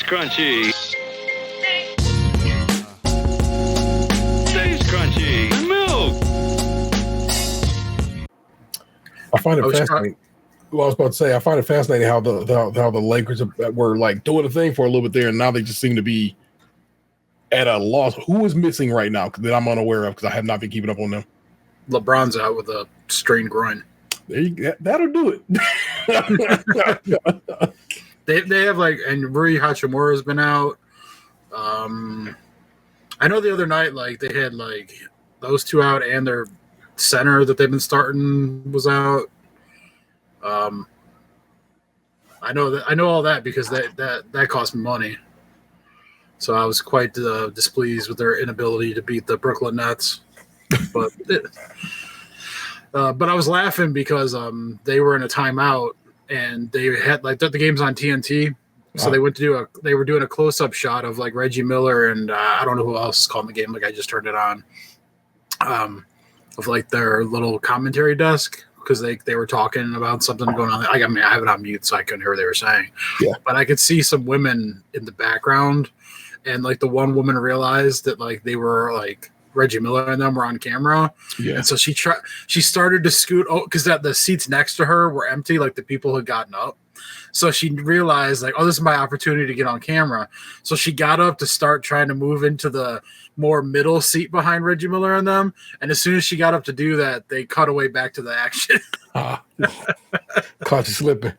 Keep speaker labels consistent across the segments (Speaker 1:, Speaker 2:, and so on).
Speaker 1: Krunchy. Stays crunchy. And milk.
Speaker 2: I find it fascinating. Well, I was about to say, I find it fascinating how the Lakers were like doing the thing for a little bit there, and now they just seem to be at a loss. Who is missing right now that I'm unaware of because I have not been keeping up on them?
Speaker 3: LeBron's out with a strained groin.
Speaker 2: That'll do
Speaker 3: it. They have like, and Rui Hachimura has been out. I know the other night, like they had like those two out, and their center that they've been starting was out. I know all that because that cost me money. So I was quite displeased with their inability to beat the Brooklyn Nets. But but I was laughing because they were in a timeout and they had like the game's on TNT. So they went to they were doing a close-up shot of like Reggie Miller and I don't know who else is calling the game. Like I just turned it on of like their little commentary desk because they were talking about something going on. I mean, I have it on mute so I couldn't hear what they were saying.
Speaker 2: Yeah. But
Speaker 3: I could see some women in the background and like the one woman realized that like they were like Reggie Miller and them were on camera.
Speaker 2: Yeah.
Speaker 3: And so she started to scoot because the seats next to her were empty, like the people had gotten up. So she realized like, oh, this is my opportunity to get on camera. So she got up to start trying to move into the more middle seat behind Reggie Miller and them. And as soon as she got up to do that, they cut away back to the action.
Speaker 2: Caught you slipping.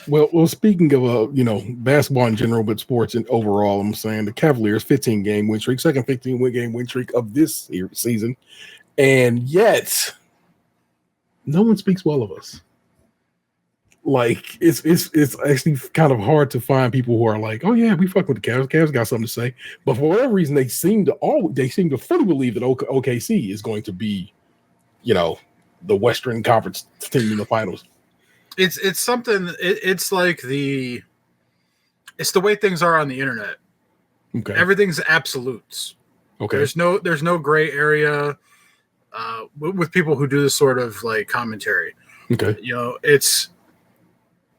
Speaker 2: Well, speaking of basketball in general, but sports in overall, I'm saying the Cavaliers 15-game win streak, second 15-game win streak of this season, and yet no one speaks well of us. Like it's actually kind of hard to find people who are like, oh yeah, we fuck with the Cavs. Cavs got something to say, but for whatever reason, they seem to fully believe that OKC is going to be, the Western Conference team in the finals.
Speaker 3: It's something. It's like it's the way things are on the internet.
Speaker 2: Okay,
Speaker 3: everything's absolutes.
Speaker 2: Okay,
Speaker 3: there's no gray area with people who do this sort of like commentary.
Speaker 2: Okay,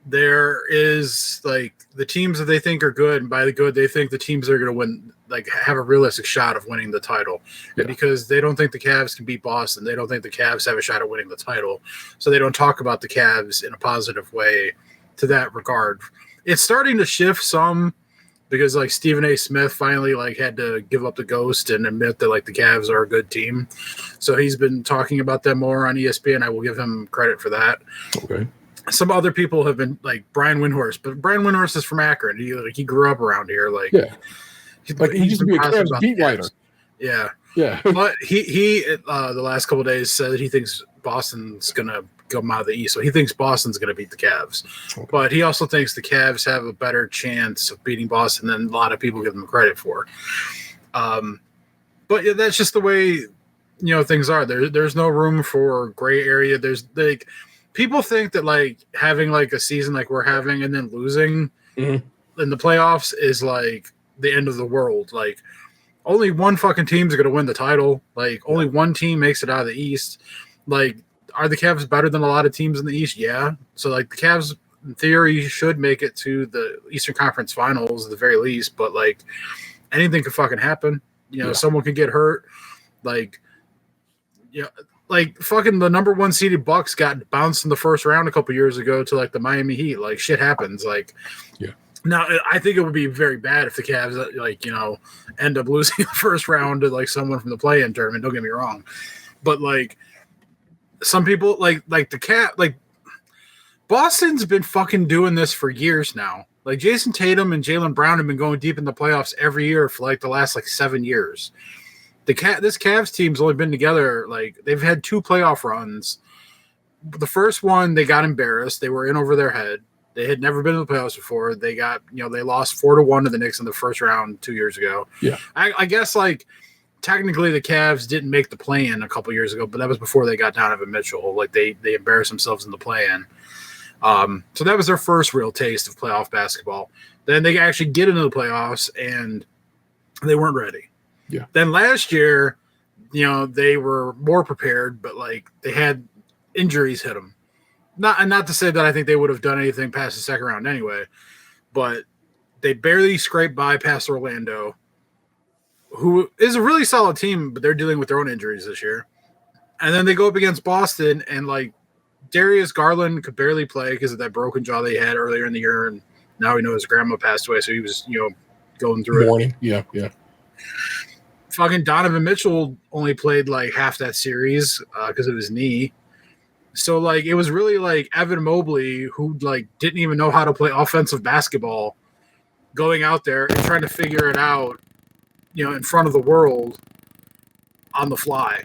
Speaker 3: there is like the teams that they think are good, and by the good they think the teams that are going to win, like have a realistic shot of winning the title. Yeah. Because they don't think the Cavs can beat Boston, they don't think the Cavs have a shot at winning the title, so they don't talk about the Cavs in a positive way to that regard. It's starting to shift some because like Stephen A. Smith finally like had to give up the ghost and admit that like the Cavs are a good team, so he's been talking about them more on ESPN. I will give him credit for that.
Speaker 2: Okay.
Speaker 3: Some other people have been like Brian Windhorst, but Brian Windhorst is from Akron. He grew up around here. Like,
Speaker 2: yeah, he used to be a Cavs beat writer.
Speaker 3: Yeah.
Speaker 2: Yeah.
Speaker 3: But he the last couple of days said that he thinks Boston's gonna come out of the East, so he thinks Boston's gonna beat the Cavs. Okay. But he also thinks the Cavs have a better chance of beating Boston than a lot of people give them credit for. But yeah, that's just the way things are. There's no room for gray area. There's like. People think that like having like a season like we're having and then losing in the playoffs is like the end of the world. Like only one fucking team's going to win the title. Like only one team makes it out of the East. Like are the Cavs better than a lot of teams in the East? Yeah. So like the Cavs in theory should make it to the Eastern Conference Finals at the very least, but like anything could fucking happen. Someone could get hurt. Like fucking the number one seeded Bucks got bounced in the first round a couple years ago to like the Miami Heat. Like shit happens. Like,
Speaker 2: yeah.
Speaker 3: Now I think it would be very bad if the Cavs end up losing the first round to like someone from the play-in tournament. Don't get me wrong, but like some people like Boston's been fucking doing this for years now. Like Jason Tatum and Jaylen Brown have been going deep in the playoffs every year for like the last like 7 years. This Cavs team's only been together, like they've had 2 playoff runs. The first one, they got embarrassed. They were in over their head. They had never been to the playoffs before. They got, they lost 4-1 to the Knicks in the first round 2 years ago.
Speaker 2: Yeah.
Speaker 3: I guess like technically the Cavs didn't make the play-in a couple years ago, but that was before they got Donovan Mitchell. Like they embarrassed themselves in the play-in. So that was their first real taste of playoff basketball. Then they actually get into the playoffs and they weren't ready.
Speaker 2: Yeah.
Speaker 3: Then last year, they were more prepared, but like they had injuries hit them. Not to say that I think they would have done anything past the second round anyway, but they barely scraped by past Orlando, who is a really solid team, but they're dealing with their own injuries this year. And then they go up against Boston, and like Darius Garland could barely play because of that broken jaw they had earlier in the year, and now we know his grandma passed away, so he was, going through it.
Speaker 2: Yeah.
Speaker 3: Fucking Donovan Mitchell only played like half that series because of his knee. So like it was really like Evan Mobley, who like didn't even know how to play offensive basketball, going out there and trying to figure it out, in front of the world on the fly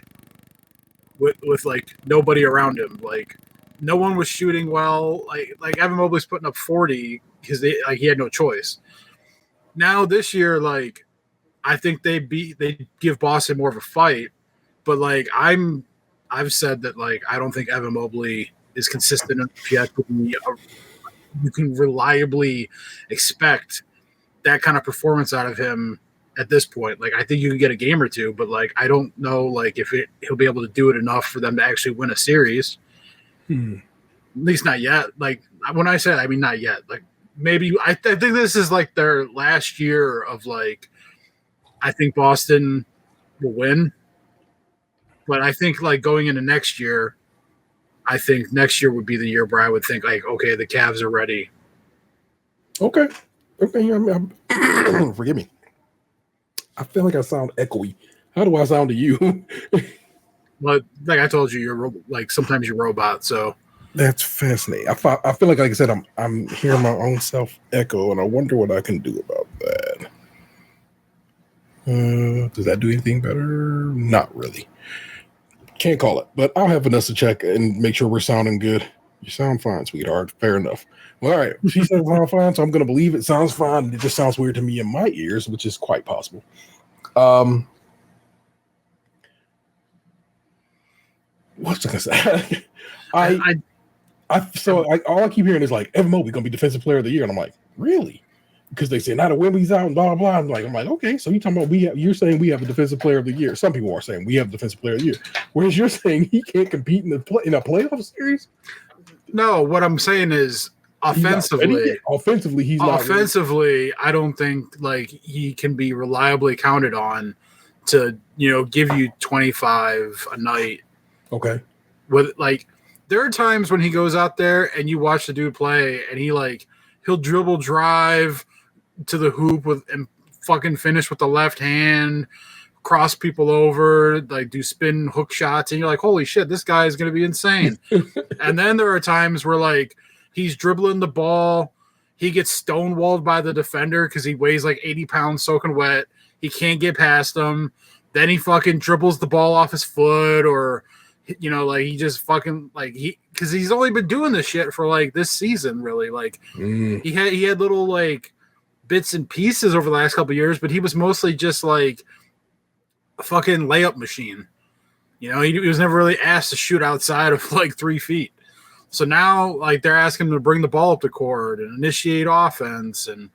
Speaker 3: with like nobody around him. Like no one was shooting well. Like Evan Mobley's putting up 40 because he had no choice. Now this year, like I think they give Boston more of a fight, but like I've said that like I don't think Evan Mobley is consistent enough yet to be you can reliably expect that kind of performance out of him at this point. Like I think you can get a game or two, but like I don't know like if he'll be able to do it enough for them to actually win a series. At least not yet. Like when I said I mean not yet. Like maybe I think this is like their last year of like I think Boston will win. But I think like going into next year, I think next year would be the year where I would think like, okay, the Cavs are ready.
Speaker 2: Okay. Forgive me. I feel like I sound echoey. How do I sound to you?
Speaker 3: But like I told you, you're like sometimes you're robot. So
Speaker 2: that's fascinating. I feel like I said, I'm hearing my own self echo, and I wonder what I can do about that. Does that do anything better? Not really. Can't call it, but I'll have Vanessa check and make sure we're sounding good. You sound fine, sweetheart. Fair enough. Well, all right. She said it sounds fine, so I'm going to believe it sounds fine. It just sounds weird to me in my ears, which is quite possible. What's I going to say? All I keep hearing is like, Evan Mobley going to be Defensive Player of the Year. And I'm like, really? Because they say now that Wemby's out and blah blah blah. I'm like, okay, so you're talking about you're saying we have a Defensive Player of the Year. Some people are saying we have a Defensive Player of the Year, whereas you're saying he can't compete in a playoff series.
Speaker 3: No, what I'm saying is offensively,
Speaker 2: he's not.
Speaker 3: Offensively, I don't think like he can be reliably counted on to give you 25 a night.
Speaker 2: Okay.
Speaker 3: With like, there are times when he goes out there and you watch the dude play, and he'll dribble, drive to the hoop and fucking finish with the left hand, cross people over, like do spin hook shots, and you're like, holy shit, this guy is going to be insane. And then there are times where like he's dribbling the ball, he gets stonewalled by the defender because he weighs like 80 pounds soaking wet, he can't get past him, then he fucking dribbles the ball off his foot, or like he just fucking like because he's only been doing this shit for like this season, really. Like he had little like bits and pieces over the last couple of years, but he was mostly just like a fucking layup machine. He was never really asked to shoot outside of like 3 feet. So now like they're asking him to bring the ball up the court and initiate offense and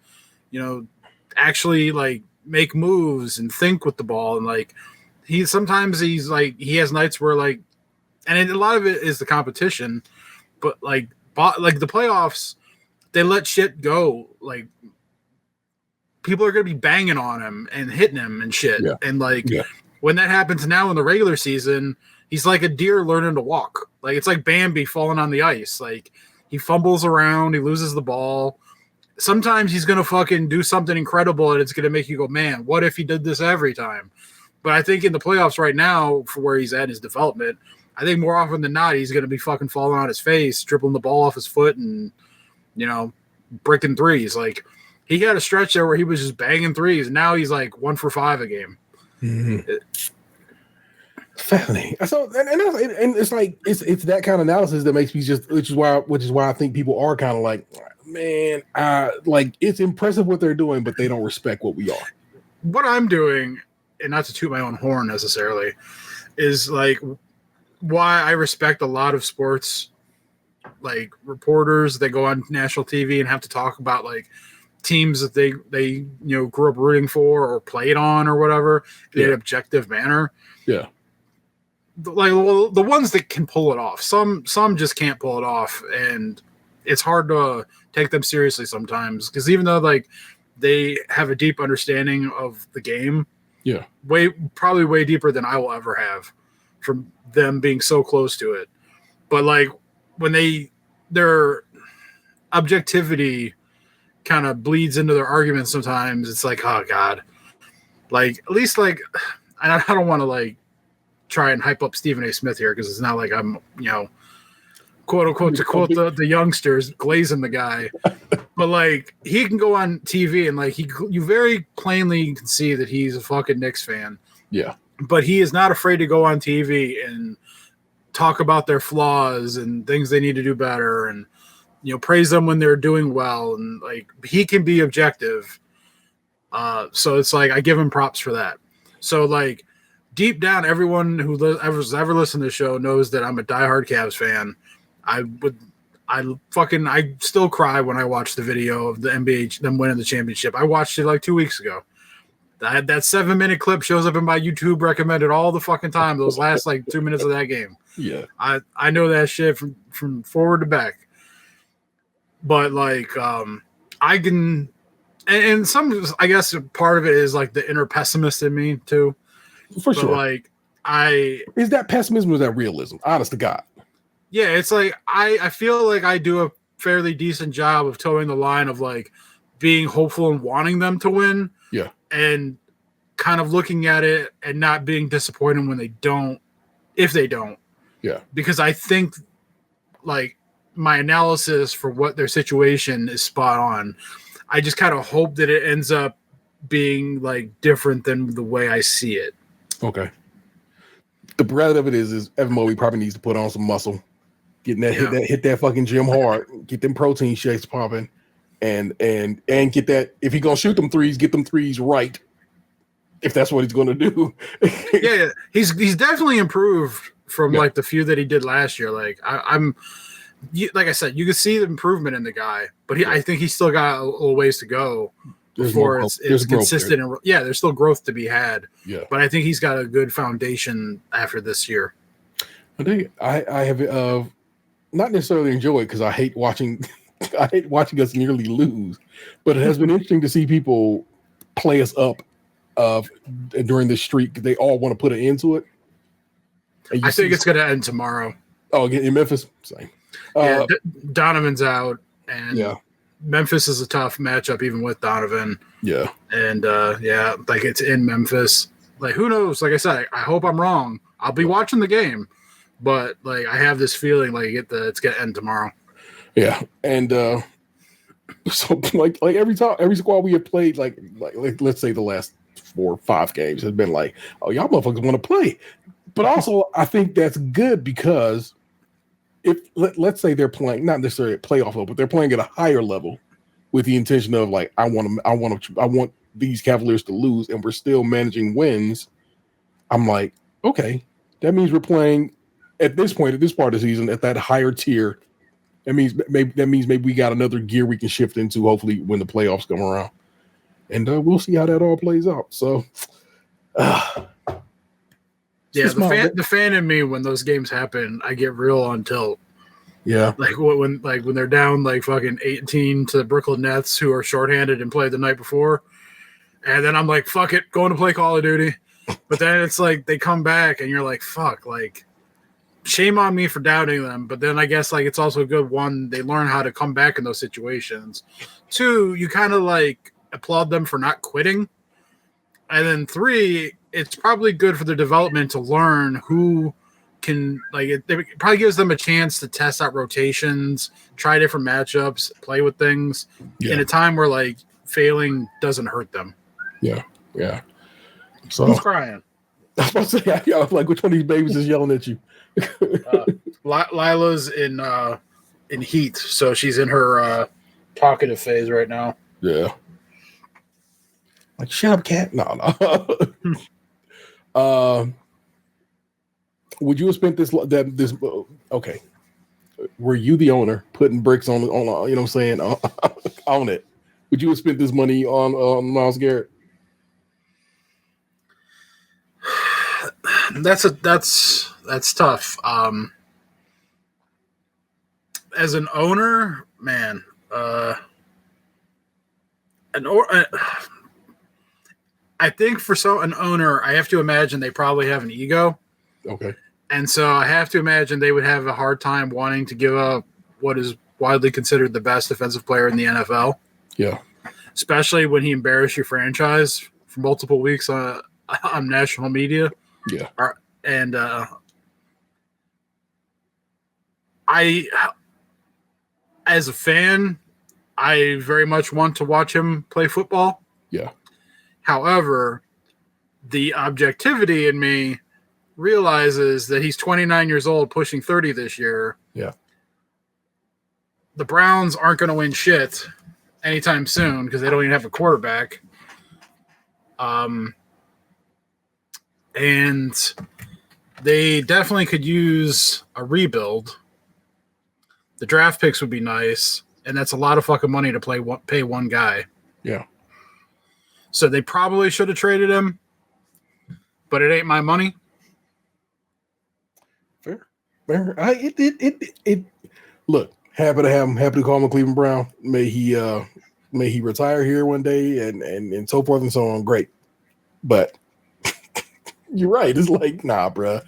Speaker 3: actually like make moves and think with the ball. And like he has nights where like, and a lot of it is the competition, but like the playoffs, they let shit go. Like people are going to be banging on him and hitting him and shit. Yeah. And like when that happens now in the regular season, he's like a deer learning to walk. Like it's like Bambi falling on the ice. Like he fumbles around, he loses the ball. Sometimes he's going to fucking do something incredible and it's going to make you go, man, what if he did this every time? But I think in the playoffs right now, for where he's at in his development, I think more often than not, he's going to be fucking falling on his face, dribbling the ball off his foot and, bricking threes. Like he had a stretch there where he was just banging threes. And now he's like 1 for 5 a game.
Speaker 2: Mm-hmm. Fascinating. So, and it's like, it's that kind of analysis that makes me which is why I think people are kind of like, man, like it's impressive what they're doing, but they don't respect what we are.
Speaker 3: What I'm doing, and not to toot my own horn necessarily, is like why I respect a lot of sports like reporters that go on national TV and have to talk about like teams that they grew up rooting for or played on or whatever in an objective manner.
Speaker 2: Yeah.
Speaker 3: Like the ones that can pull it off. Some just can't pull it off, and it's hard to take them seriously sometimes, because even though like they have a deep understanding of the game,
Speaker 2: yeah,
Speaker 3: probably way deeper than I will ever have from them being so close to it. But like when their objectivity kind of bleeds into their arguments sometimes, it's like, oh God, like at least like, and I don't want to like try and hype up Stephen A. Smith here, because it's not like I'm, quote unquote, to quote the youngsters, glazing the guy. But like he can go on TV and like you very plainly can see that he's a fucking Knicks fan.
Speaker 2: Yeah.
Speaker 3: But he is not afraid to go on TV and talk about their flaws and things they need to do better, and praise them when they're doing well, and like he can be objective. So it's like I give him props for that. So like deep down, everyone who ever listened to the show knows that I'm a diehard Cavs fan. I still cry when I watch the video of the NBA them winning the championship. I watched it like 2 weeks ago. That 7-minute clip shows up in my YouTube recommended all the fucking time. Those last like 2 minutes of that game.
Speaker 2: Yeah,
Speaker 3: I know that shit from forward to back. But like I can, and some, I guess part of it is like the inner pessimist in me too.
Speaker 2: For sure.
Speaker 3: Like
Speaker 2: is that pessimism or is that realism? Honest to God.
Speaker 3: Yeah, it's like I feel like I do a fairly decent job of towing the line of like being hopeful and wanting them to win.
Speaker 2: Yeah.
Speaker 3: And kind of looking at it and not being disappointed when they don't, if they don't.
Speaker 2: Yeah.
Speaker 3: Because I think like my analysis for what their situation is spot on. I just kind of hope that it ends up being like different than the way I see it.
Speaker 2: Okay. The breadth of it is Evan Mobley probably needs to put on some muscle, getting that hit that fucking gym hard, get them protein shakes popping, and get that, if he's gonna shoot them threes, get them threes right. If that's what he's gonna do.
Speaker 3: Yeah, he's definitely improved from like the few that he did last year. Like like I said, you can see the improvement in the guy, but I think he's still got a little ways to go before it's consistent. And there's still growth to be had.
Speaker 2: Yeah,
Speaker 3: but I think he's got a good foundation after this year.
Speaker 2: I think I have not necessarily enjoyed, because I hate watching us nearly lose, but it has been interesting to see people play us up during this streak. They all want to put an end to it.
Speaker 3: I think it's going to end tomorrow.
Speaker 2: Oh, in Memphis, same.
Speaker 3: Donovan's out, and Memphis is a tough matchup even with Donovan. Yeah, and like it's in Memphis. Like who knows? Like I said, I hope I'm wrong. I'll be watching the game, but like I have this feeling like it's gonna end tomorrow. Yeah, and so like every squad we have played, like let's say the last 4 or 5 games has been like, oh, y'all motherfuckers want to play, but also I think that's good, because if let's say they're playing not necessarily at playoff level, but they're playing at a higher level with the intention of like I want these Cavaliers to lose, and we're still managing wins. I'm like, okay, that means we're playing at this point, at this part of the season, at that higher tier. That means maybe we got another gear we can shift into, hopefully, when the playoffs come around, and we'll see how that all plays out. So, the fan in me, when those games happen, I get real on tilt. Yeah, like when they're down like fucking 18 to the Brooklyn Nets, who are shorthanded and played the night before, and then I'm like, fuck it, going to play Call of Duty. But then it's like they come back, and you're like, fuck, like shame on me for doubting them. But then I guess like it's also good, one, they learn how to come back in those situations. 2, you kind of like applaud them for not quitting, and then 3, it's probably good for their development to learn who can, like, it probably gives them a chance to test out rotations, try different matchups, play with things in a time where like failing doesn't hurt them. Yeah. So who's crying? I was about to say, I was like, which one of these babies is yelling at you? Lila's in heat, so she's in her talkative phase right now. Yeah. Like, shut up, cat. No. Would you have spent this? Okay. Were you the owner putting bricks on you know what I'm saying, on it? Would you have spent this money on Myles Garrett? That's tough. As an owner, man, I think for an owner, I have to imagine they probably have an ego.
Speaker 2: Okay.
Speaker 3: And so I have to imagine they would have a hard time wanting to give up what is widely considered the best defensive player in the NFL.
Speaker 2: Yeah. Especially
Speaker 3: when he embarrassed your franchise for multiple weeks on national media.
Speaker 2: Yeah.
Speaker 3: And as a fan, I very much want to watch him play football.
Speaker 2: Yeah.
Speaker 3: However, the objectivity in me realizes that he's 29 years old, pushing 30 this year.
Speaker 2: Yeah.
Speaker 3: The Browns aren't going to win shit anytime soon because they don't even have a quarterback. And they definitely could use a rebuild. The draft picks would be nice, and that's a lot of fucking money to pay one guy.
Speaker 2: Yeah.
Speaker 3: So they probably should have traded him, but it ain't my money.
Speaker 2: Fair. Look, happy to have him. Happy to call him a Cleveland Brown. May he retire here one day and so forth and so on. Great, but you're right. It's like, nah, bro.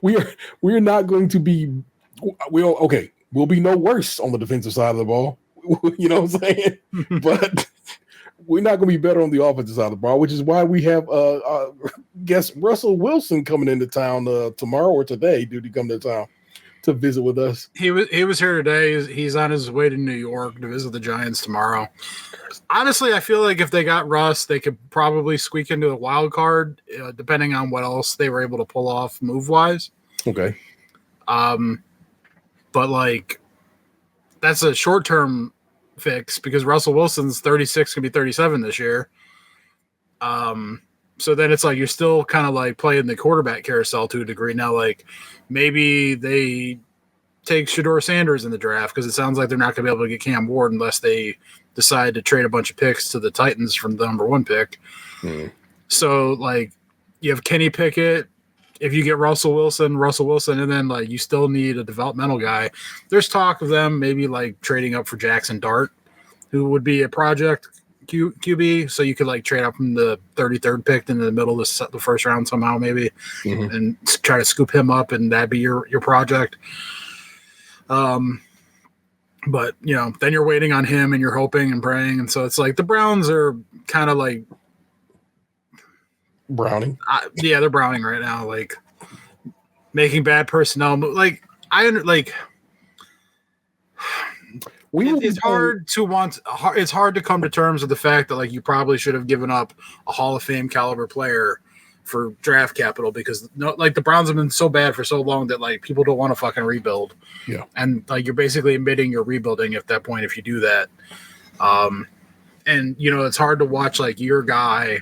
Speaker 2: We're not going to be. We'll be no worse on the defensive side of the ball. You know what I'm saying? But we're not going to be better on the offensive side of the ball, which is why we have guess Russell Wilson coming into town tomorrow or today. Did he come to town to visit with us?
Speaker 3: He was here today. He's on his way to New York to visit the Giants tomorrow. Honestly, I feel like if they got Russ, they could probably squeak into a wild card, depending on what else they were able to pull off move-wise.
Speaker 2: Okay.
Speaker 3: But like, that's a short-term fix because Russell Wilson's 36, going to be 37 this year. So then it's like you're still kind of like playing the quarterback carousel to a degree. Now, like maybe they take Shedeur Sanders in the draft because it sounds like they're not going to be able to get Cam Ward unless they decide to trade a bunch of picks to the Titans from the number 1 pick. So like you have Kenny Pickett. If you get Russell Wilson, and then like you still need a developmental guy. There's talk of them maybe like trading up for Jackson Dart, who would be a project QB. So you could like trade up from the 33rd pick into the middle of the first round somehow, maybe, and try to scoop him up, and that'd be your project. But you know, then you're waiting on him, and you're hoping and praying, and so it's like the Browns are kind of like.
Speaker 2: Browning.
Speaker 3: They're browning right now, like making bad personnel. Like it's hard to come to terms with the fact that like you probably should have given up a Hall of Fame caliber player for draft capital because the Browns have been so bad for so long that like people don't want to fucking rebuild.
Speaker 2: Yeah,
Speaker 3: and like you're basically admitting you're rebuilding at that point if you do that. And you know it's hard to watch like your guy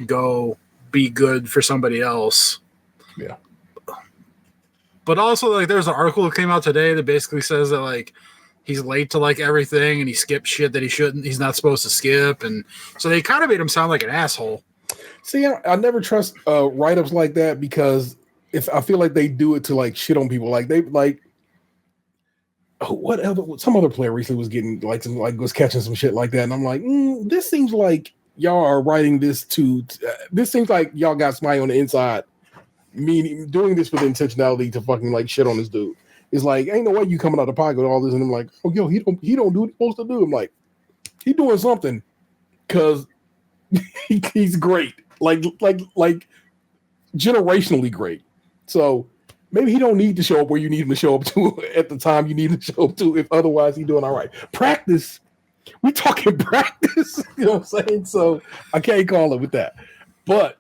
Speaker 3: go be good for somebody else.
Speaker 2: Yeah.
Speaker 3: But also like there's an article that came out today that basically says that like he's late to like everything and he skipped shit that he's not supposed to skip. And so they kind of made him sound like an asshole.
Speaker 2: See, I never trust write-ups like that because if I feel like they do it to like shit on people. Like they like some other player recently was getting like was catching some shit like that. And I'm like, this seems like y'all are writing this this seems like y'all got somebody on the inside, meaning doing this with intentionality to fucking like shit on this dude. It's like, ain't no way you coming out of the pocket with all this, and I'm like, oh yo, he don't do what he's supposed to do. I'm like, he doing something because he's great, like generationally great. So maybe he don't need to show up where you need him to show up to at the time you need him to show up to. If otherwise he's doing all right. Practice. We talking practice, you know what I'm saying? So I can't call it with that. But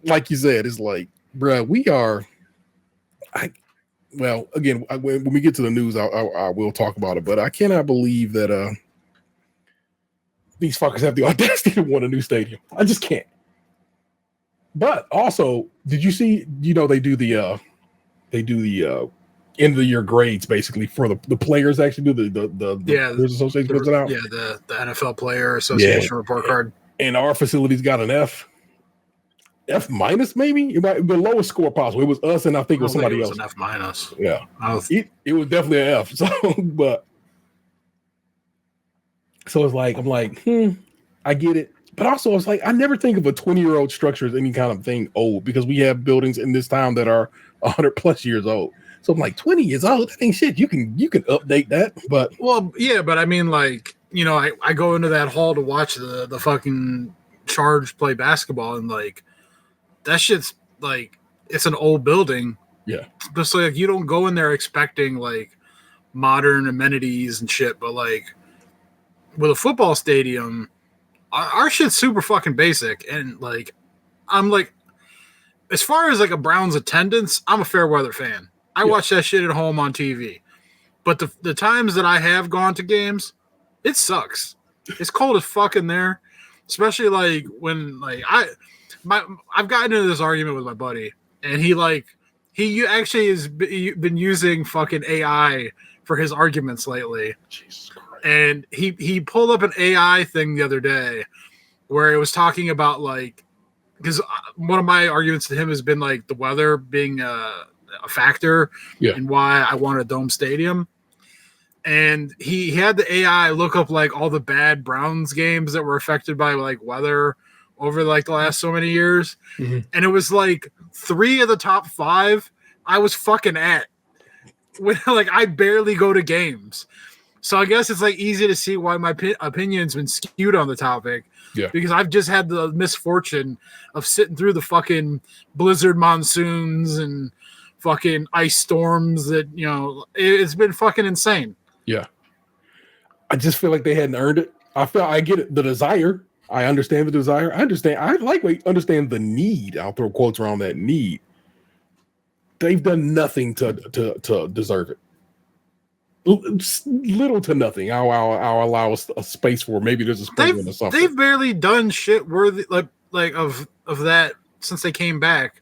Speaker 2: like you said, it's like, bruh, again, when we get to the news, I will talk about it. But I cannot believe that these fuckers have the audacity to want a new stadium. I just can't. But also, did you see? You know, they do the end of the year grades basically for the players. Actually, do the Players Association puts it out.
Speaker 3: Yeah, the NFL Player Association report card. And
Speaker 2: our facility's got an F minus, maybe it might be the lowest score possible. It was us, and I think it was somebody else.
Speaker 3: An F minus.
Speaker 2: Yeah, it was definitely an F. So, but So it's like, I'm like, I get it. But also, it's like, I never think of a 20-year-old structure as any kind of thing old because we have buildings in this town that are 100 plus years old. So I'm like, 20 years old, that ain't shit. You can update that. But
Speaker 3: well, yeah, but I mean, like, you know, I go into that hall to watch the fucking Charge play basketball, and like that shit's like it's an old building.
Speaker 2: yeah,
Speaker 3: Just like you don't go in there expecting like modern amenities and shit, but like with a football stadium, our shit's super fucking basic. And like I'm like, as far as like a Browns attendance, I'm a fair weather fan. I watch that shit at home on TV. But the times that I have gone to games, it sucks. It's cold as fuck in there, especially like when like I've gotten into this argument with my buddy, and he actually has been using fucking AI for his arguments lately.
Speaker 2: Jesus Christ.
Speaker 3: And he pulled up an AI thing the other day where it was talking about like, because one of my arguments to him has been like the weather being a factor in why I want a dome stadium. And he had the AI look up like all the bad Browns games that were affected by like weather over like the last so many years.
Speaker 2: Mm-hmm.
Speaker 3: And it was like 3 of the top 5 I was fucking at when like I barely go to games. So I guess it's like easy to see why my opinion's been skewed on the topic.
Speaker 2: Yeah.
Speaker 3: Because I've just had the misfortune of sitting through the fucking blizzard monsoons and fucking ice storms that, you know, it's been fucking insane.
Speaker 2: Yeah. I just feel like they hadn't earned it. I get it, the desire. I understand the desire. I understand the need. I'll throw quotes around that need. They've done nothing to deserve it. Little to nothing. I'll allow a space for maybe there's a sprinkling or something.
Speaker 3: They've barely done shit worthy like of that since they came back.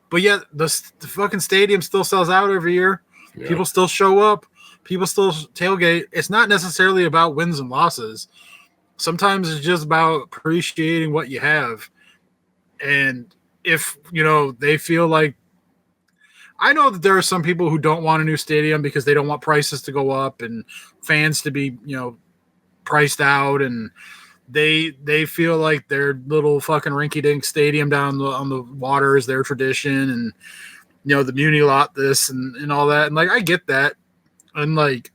Speaker 3: But yet the fucking stadium still sells out every year. Yeah. People still show up. People still tailgate. It's not necessarily about wins and losses. Sometimes it's just about appreciating what you have. And if, you know, they feel like, I know that there are some people who don't want a new stadium because they don't want prices to go up and fans to be, you know, priced out, and they feel like their little fucking rinky-dink stadium down on the water is their tradition, and, you know, the muni lot this and all that. And like, I get that. And like,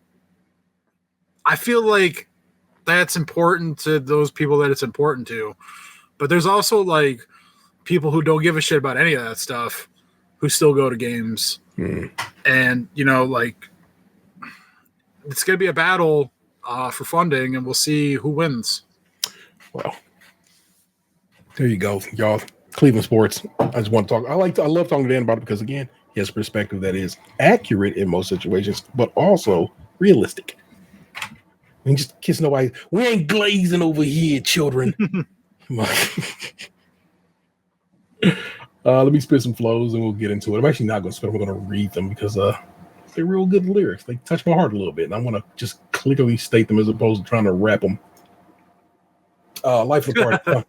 Speaker 3: I feel like that's important to those people that it's important to. But there's also like people who don't give a shit about any of that stuff who still go to games. And, you know, like, it's going to be a battle for funding, and we'll see who wins.
Speaker 2: Well, there you go, y'all. Cleveland sports. I just want to talk. I love talking to Dan about it because, again, he has a perspective that is accurate in most situations, but also realistic. We ain't just kissing nobody. We ain't glazing over here, children. Let me spit some flows and we'll get into it. I'm actually not going to spit. I'm going to read them because they're real good lyrics. They touch my heart a little bit, and I want to just clearly state them as opposed to trying to rap them. Life of the party.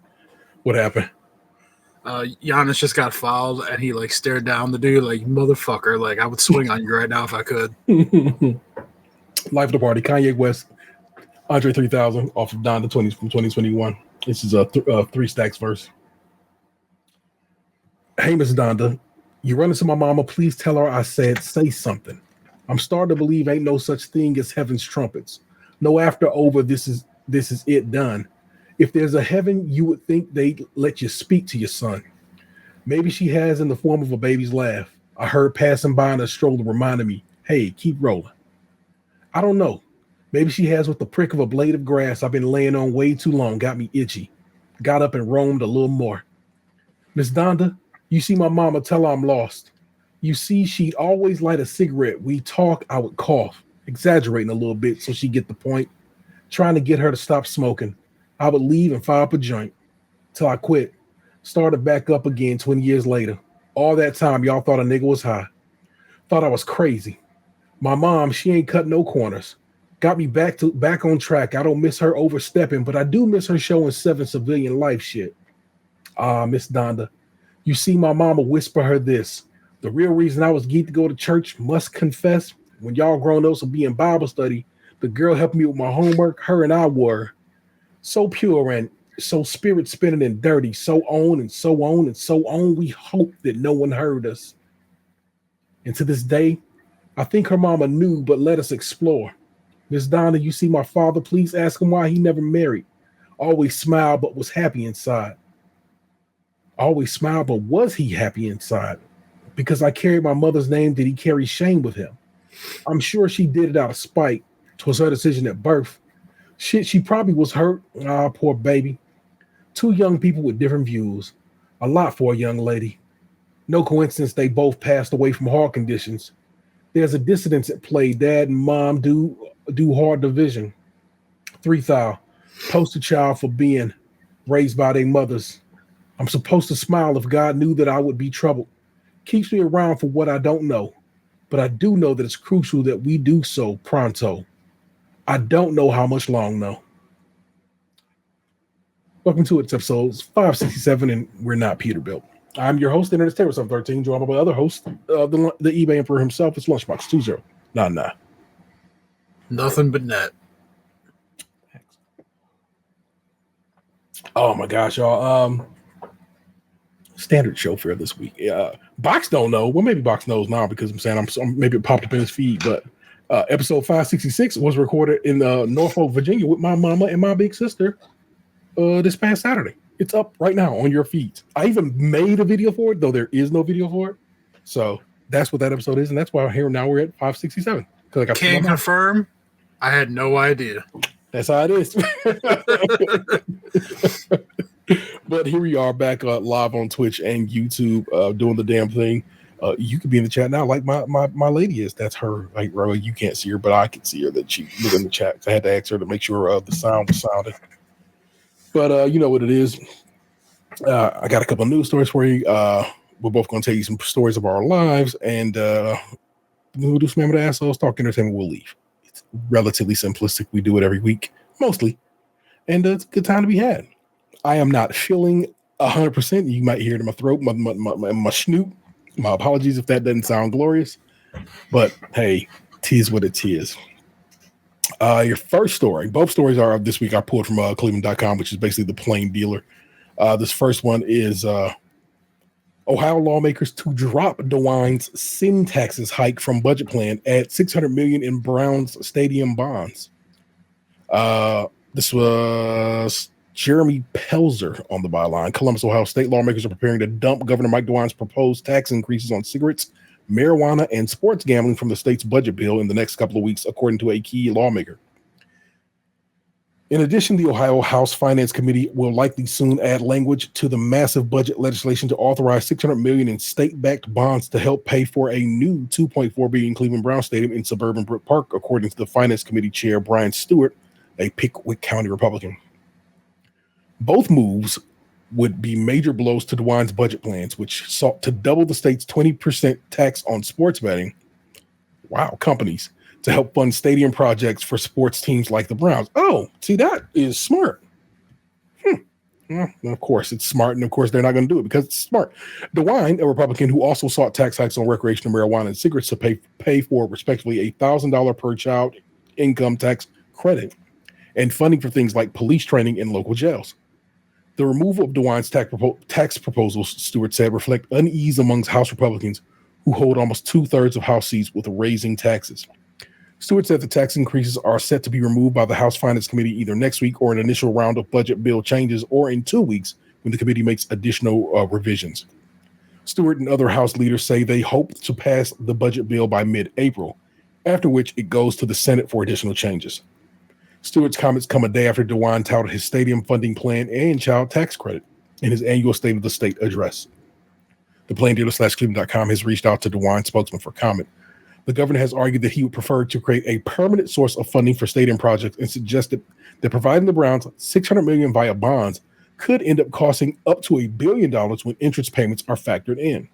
Speaker 2: What happened?
Speaker 3: Giannis just got fouled, and he like stared down the dude like, motherfucker, like I would swing on you right now if I could.
Speaker 2: Life of the party. Kanye West, Andre 3000 off of Donda 20 from 2021. This is a 3 Stacks verse. Hey, Miss Donda, you run into my mama, please tell her I said say something. I'm starting to believe ain't no such thing as heaven's trumpets. No after over, this is it done. If there's a heaven, you would think they'd let you speak to your son. Maybe she has in the form of a baby's laugh. I heard passing by in a stroller reminding me, hey, keep rolling. I don't know. Maybe she has with the prick of a blade of grass I've been laying on way too long, got me itchy. Got up and roamed a little more. Miss Donda, you see my mama, tell her I'm lost. You see, she'd always light a cigarette. We talk, I would cough, exaggerating a little bit so she'd get the point. Trying to get her to stop smoking. I would leave and fire up a joint till I quit. Started back up again 20 years later. All that time, y'all thought a nigga was high. Thought I was crazy. My mom, she ain't cut no corners. Got me back on track. I don't miss her overstepping, but I do miss her showing 7 civilian life shit. Miss Donda, you see my mama whisper her this. The real reason I was geeked to go to church, must confess, when y'all grown ups will be in Bible study, the girl helping me with my homework, her and I were so pure and so spirit spinning and dirty, so on and so on and so on. We hope that no one heard us. And to this day, I think her mama knew, but let us explore. Miss Donna, you see my father, please ask him why he never married. Always smiled, but was happy inside. Always smiled, but was he happy inside? Because I carried my mother's name, did he carry shame with him? I'm sure she did it out of spite. 'Twas her decision at birth. Shit, she probably was hurt. Ah, poor baby. Two young people with different views. A lot for a young lady. No coincidence they both passed away from heart conditions. There's a dissonance at play. Dad and mom do hard division. 3,000. Poster child for being raised by their mothers. I'm supposed to smile if God knew that I would be troubled. Keeps me around for what I don't know. But I do know that it's crucial that we do so pronto. I don't know how much long, though. Welcome to its episodes 567, and we're not Peterbilt. I'm your host, Internet Terror 713, joined by other host, the eBay Emperor himself. It's Lunchbox 2099.
Speaker 3: Nothing but net.
Speaker 2: Oh my gosh, y'all. Standard show fair this week. Box don't know. Well, maybe Box knows now because I'm saying maybe it popped up in his feed, but episode 566 was recorded in Norfolk, Virginia with my mama and my big sister this past Saturday. It's up right now on your feeds. I even made a video for it, though there is no video for it. So that's what that episode is, and that's why now we're at 567.
Speaker 3: Can confirm, I had no idea.
Speaker 2: That's how it is. But here we are back live on Twitch and YouTube doing the damn thing. You could be in the chat now like my lady is. That's her. Like, you can't see her, but I can see her that she was in the chat. I had to ask her to make sure the sound was sounding. But you know what it is. I got a couple of news stories for you. We're both going to tell you some stories of our lives, and we'll do some the assholes talk entertainment. We'll leave. It's relatively simplistic. We do it every week, mostly, and it's a good time to be had. I am not feeling 100%. You might hear it in my throat, my snoot. My apologies if that doesn't sound glorious, but hey, tis what it is. Your first story, both stories are of this week. I pulled from Cleveland.com, which is basically the plain dealer. This first one is Ohio lawmakers to drop DeWine's sin taxes hike from budget plan, add $600 million in Browns stadium bonds. This was Jeremy Pelzer on the byline. Columbus, Ohio state lawmakers are preparing to dump Governor Mike DeWine's proposed tax increases on cigarettes, marijuana, and sports gambling from the state's budget bill in the next couple of weeks, according to a key lawmaker. In addition, the Ohio House Finance Committee will likely soon add language to the massive budget legislation to authorize $600 million in state-backed bonds to help pay for a new $2.4 billion Cleveland Browns stadium in suburban Brook Park, according to the Finance Committee Chair Brian Stewart, a Pickwick County Republican. Both moves would be major blows to DeWine's budget plans, which sought to double the state's 20% tax on sports betting. Wow, companies to help fund stadium projects for sports teams like the Browns. Oh, see, that is smart. Well, of course, it's smart, and of course, they're not going to do it because it's smart. DeWine, a Republican who also sought tax hikes on recreational marijuana and cigarettes to pay for, respectively, a $1,000 per child income tax credit and funding for things like police training in local jails. The removal of DeWine's tax proposals, Stewart said, reflect unease amongst House Republicans who hold almost 2/3 of House seats with raising taxes. Stewart said the tax increases are set to be removed by the House Finance Committee either next week or an initial round of budget bill changes, or in 2 weeks when the committee makes additional revisions. Stewart and other House leaders say they hope to pass the budget bill by mid-April, after which it goes to the Senate for additional changes. Stewart's comments come a day after DeWine touted his stadium funding plan and child tax credit in his annual State of the State address. The plain dealer /Cleveland.com has reached out to DeWine's spokesman for comment. The governor has argued that he would prefer to create a permanent source of funding for stadium projects and suggested that providing the Browns $600 million via bonds could end up costing up to $1 billion when interest payments are factored in.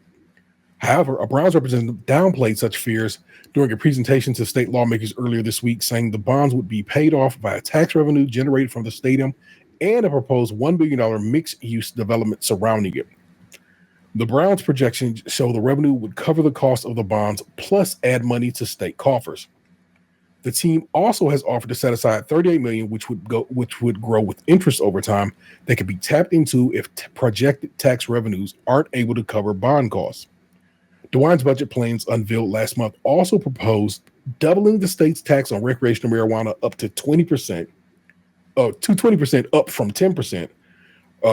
Speaker 2: However, a Browns representative downplayed such fears during a presentation to state lawmakers earlier this week, saying the bonds would be paid off via tax revenue generated from the stadium and a proposed $1 billion mixed-use development surrounding it. The Browns' projections show the revenue would cover the cost of the bonds plus add money to state coffers. The team also has offered to set aside $38 million, which would grow with interest over time, that could be tapped into if projected tax revenues aren't able to cover bond costs. DeWine's budget plans unveiled last month also proposed doubling the state's tax on recreational marijuana up to 20%, to 20% up from 10%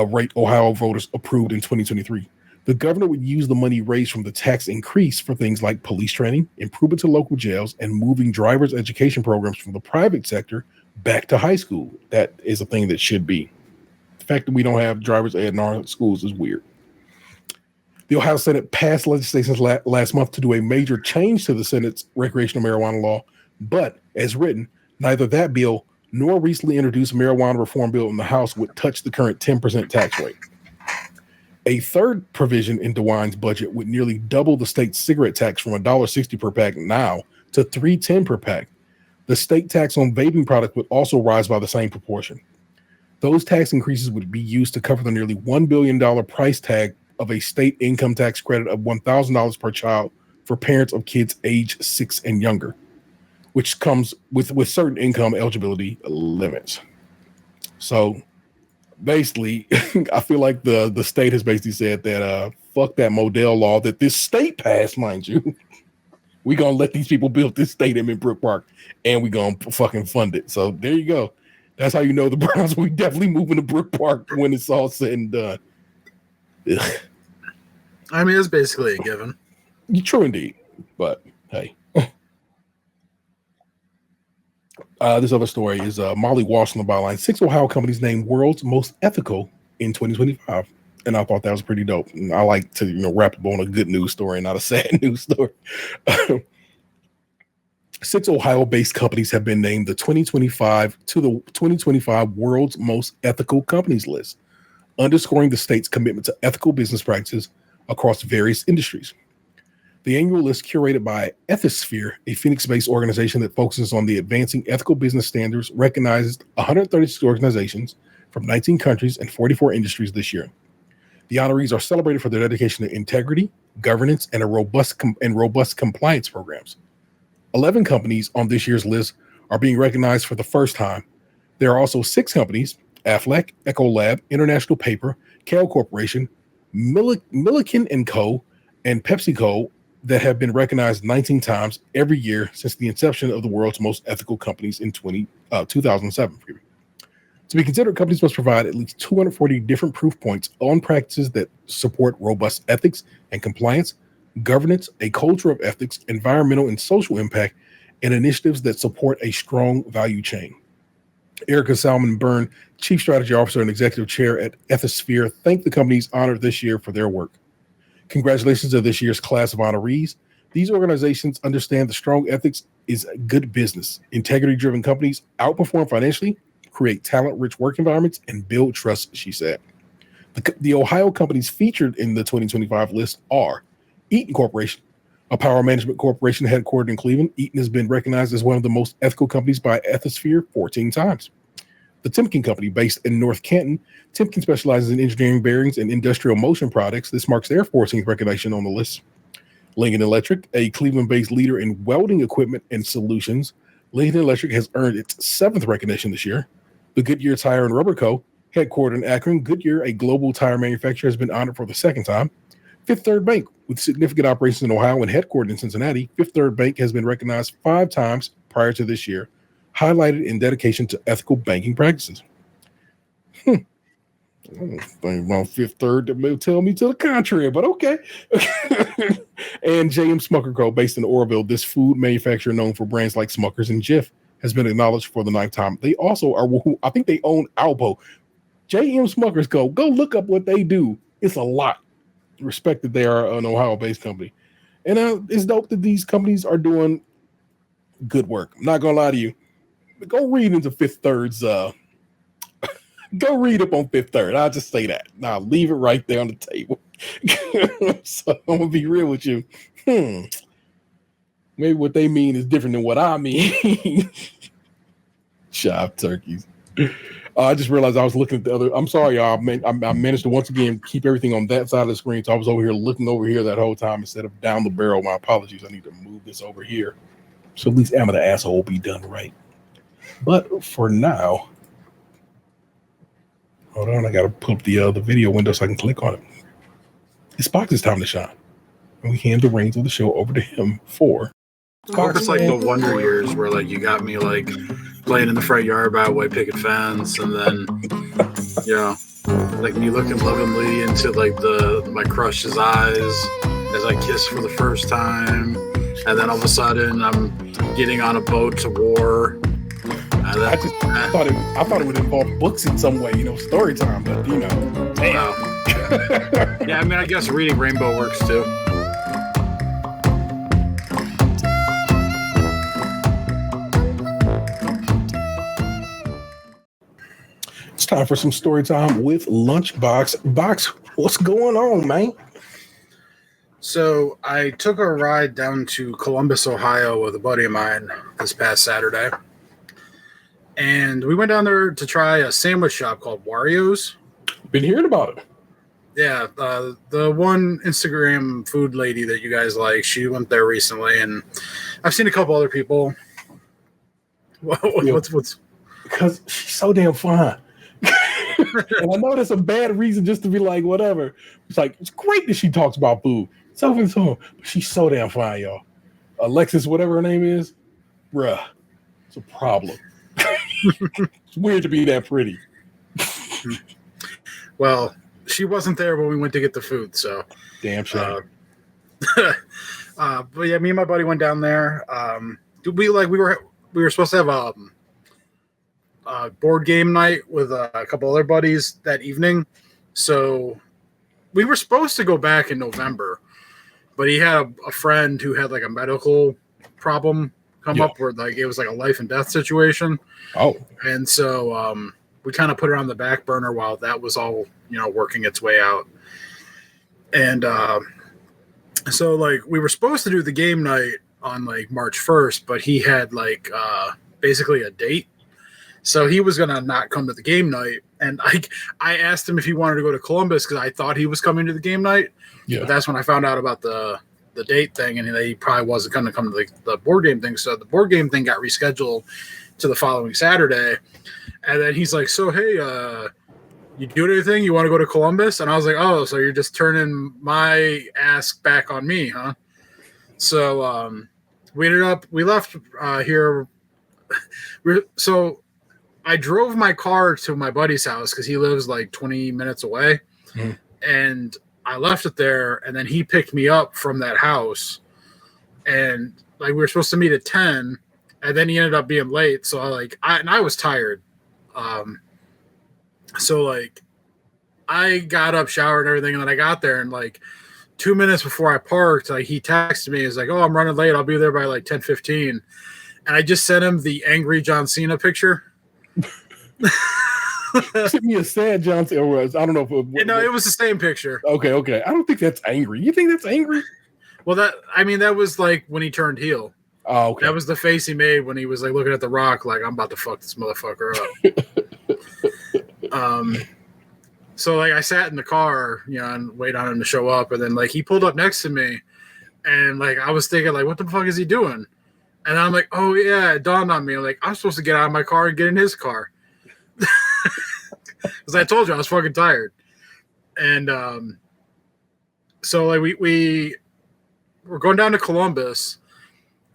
Speaker 2: rate Ohio voters approved in 2023. The governor would use the money raised from the tax increase for things like police training, improvement to local jails, and moving driver's education programs from the private sector back to high school. That is a thing that should be. The fact that we don't have driver's ed in our schools is weird. The Ohio Senate passed legislation last month to do a major change to the Senate's recreational marijuana law, but as written, neither that bill nor recently introduced marijuana reform bill in the House would touch the current 10% tax rate. A third provision in DeWine's budget would nearly double the state's cigarette tax from $1.60 per pack now to $3.10 per pack. The state tax on vaping products would also rise by the same proportion. Those tax increases would be used to cover the nearly $1 billion price tag of a state income tax credit of $1,000 per child for parents of kids age 6 and younger, which comes with certain income eligibility limits. So basically, I feel like the state has basically said that fuck that Modell law that this state passed, mind you. We're going to let these people build this stadium in Brook Park, and we're going to fucking fund it. So there you go. That's how you know the Browns will be definitely moving to Brook Park when it's all said and done. Ugh.
Speaker 3: I mean, it's basically a given.
Speaker 2: True indeed. But hey. This other story is Molly Walsh on the byline. 6 Ohio companies named world's most ethical in 2025. And I thought that was pretty dope. And I like to, wrap up on a good news story and not a sad news story. 6 Ohio-based companies have been named the 2025 world's most ethical companies list, underscoring the state's commitment to ethical business practices across various industries. The annual list, curated by Ethisphere, a Phoenix-based organization that focuses on the advancing ethical business standards, recognized 136 organizations from 19 countries and 44 industries this year. The honorees are celebrated for their dedication to integrity, governance, and robust compliance programs. 11 companies on this year's list are being recognized for the first time. There are also 6 companies, Aflac, Ecolab, International Paper, Kale Corporation, Milliken & Co., and PepsiCo, that have been recognized 19 times every year since the inception of the world's most ethical companies in 2007. To be considered, companies must provide at least 240 different proof points on practices that support robust ethics and compliance, governance, a culture of ethics, environmental and social impact, and initiatives that support a strong value chain. Erica Salmon Byrne, Chief Strategy Officer and Executive Chair at Ethisphere, thanked the companies honored this year for their work. Congratulations to this year's class of honorees. These organizations understand the strong ethics is good business. Integrity-driven companies outperform financially, create talent-rich work environments, and build trust, she said. The Ohio companies featured in the 2025 list are Eaton Corporation, a power management corporation headquartered in Cleveland. Eaton has been recognized as one of the most ethical companies by Ethisphere 14 times. The Timken Company, based in North Canton, Timken specializes in engineering bearings and industrial motion products. This marks their 14th recognition on the list. Lincoln Electric, a Cleveland-based leader in welding equipment and solutions, Lincoln Electric has earned its 7th recognition this year. The Goodyear Tire and Rubber Co., headquartered in Akron, Goodyear, a global tire manufacturer, has been honored for the 2nd time. Fifth Third Bank, with significant operations in Ohio and headquartered in Cincinnati, Fifth Third Bank has been recognized 5 times prior to this year, highlighted in dedication to ethical banking practices. I don't think about Fifth Third to tell me to the contrary, but okay. And J.M. Smucker Co., based in Oroville, this food manufacturer known for brands like Smucker's and Jif, has been acknowledged for the 9th time. They also are, I think they own Alpo. J.M. Smucker's Co., go look up what they do. It's a lot. Respect that they are an Ohio-based company. And it's dope that these companies are doing good work. I'm not going to lie to you. Go read into Fifth Third's. Go read up on Fifth Third. I'll just say that. Now leave it right there on the table. So I'm gonna be real with you. Maybe what they mean is different than what I mean. Shop turkeys. I just realized I was looking at the other. I'm sorry, y'all. I managed to once again keep everything on that side of the screen. So I was over here looking over here that whole time instead of down the barrel. My apologies. I need to move this over here. So at least Am of the Asshole will be done right. But for now, hold on, I got to pull up the video window so I can click on it. It's Box's time to shine. And we hand the reins of the show over to him for...
Speaker 3: I hope it's like the Wonder Years where like you got me like playing in the front yard by a white picket fence, and then like me looking lovingly into like my crush's eyes as I kiss for the first time, and then all of a sudden I'm getting on a boat to war. And then,
Speaker 2: I thought it would involve books in some way, story time, but damn.
Speaker 3: Yeah, I mean, I guess reading Rainbow works too.
Speaker 2: It's time for some story time with Lunchbox. Box, what's going on, man?
Speaker 3: So I took a ride down to Columbus, Ohio with a buddy of mine this past Saturday. And we went down there to try a sandwich shop called Wario's.
Speaker 2: Been hearing about it.
Speaker 3: Yeah, the one Instagram food lady that you guys like, she went there recently, and I've seen a couple other people. What's?
Speaker 2: Because she's so damn fine. And I know that's a bad reason just to be like, whatever. It's like, it's great that she talks about food. So and so, but she's so damn fine, y'all. Alexis, whatever her name is, bruh, it's a problem. It's weird to be that pretty.
Speaker 3: Well, she wasn't there when we went to get the food, so
Speaker 2: damn shame.
Speaker 3: But yeah, me and my buddy went down there. We were supposed to have a board game night with a couple other buddies that evening, so we were supposed to go back in November, but he had a friend who had like a medical problem come up where like it was like a life and death situation.
Speaker 2: Oh,
Speaker 3: and so we kind of put it on the back burner while that was all working its way out. And so like we were supposed to do the game night on like March 1st, but he had like basically a date. So he was going to not come to the game night. And I asked him if he wanted to go to Columbus because I thought he was coming to the game night. Yeah. But that's when I found out about the date thing, and he probably wasn't going to come to the board game thing. So the board game thing got rescheduled to the following Saturday. And then he's like, so, hey, you doing anything? You want to go to Columbus? And I was like, oh, so you're just turning my ask back on me, huh? So we left here. So I drove my car to my buddy's house because he lives like 20 minutes away. Mm. And I left it there, and then he picked me up from that house. And like we were supposed to meet at 10, and then he ended up being late. So I was tired. So like I got up, showered and everything, and then I got there, and like 2 minutes before I parked, like he texted me. He's like, "Oh, I'm running late. I'll be there by like 10:15." And I just sent him the angry John Cena picture.
Speaker 2: Send me a sad John Cena. Or I don't know if
Speaker 3: it was the same picture.
Speaker 2: Okay. I don't think that's angry. You think that's angry?
Speaker 3: Well, that was like when he turned heel.
Speaker 2: Oh, okay.
Speaker 3: That was the face he made when he was like looking at The Rock, like I'm about to fuck this motherfucker up. So like I sat in the car, and wait on him to show up, and then like he pulled up next to me, and like I was thinking like, what the fuck is he doing? And I'm like, oh yeah, it dawned on me. Like I'm supposed to get out of my car and get in his car. Because I told you I was fucking tired. And so like we were going down to Columbus,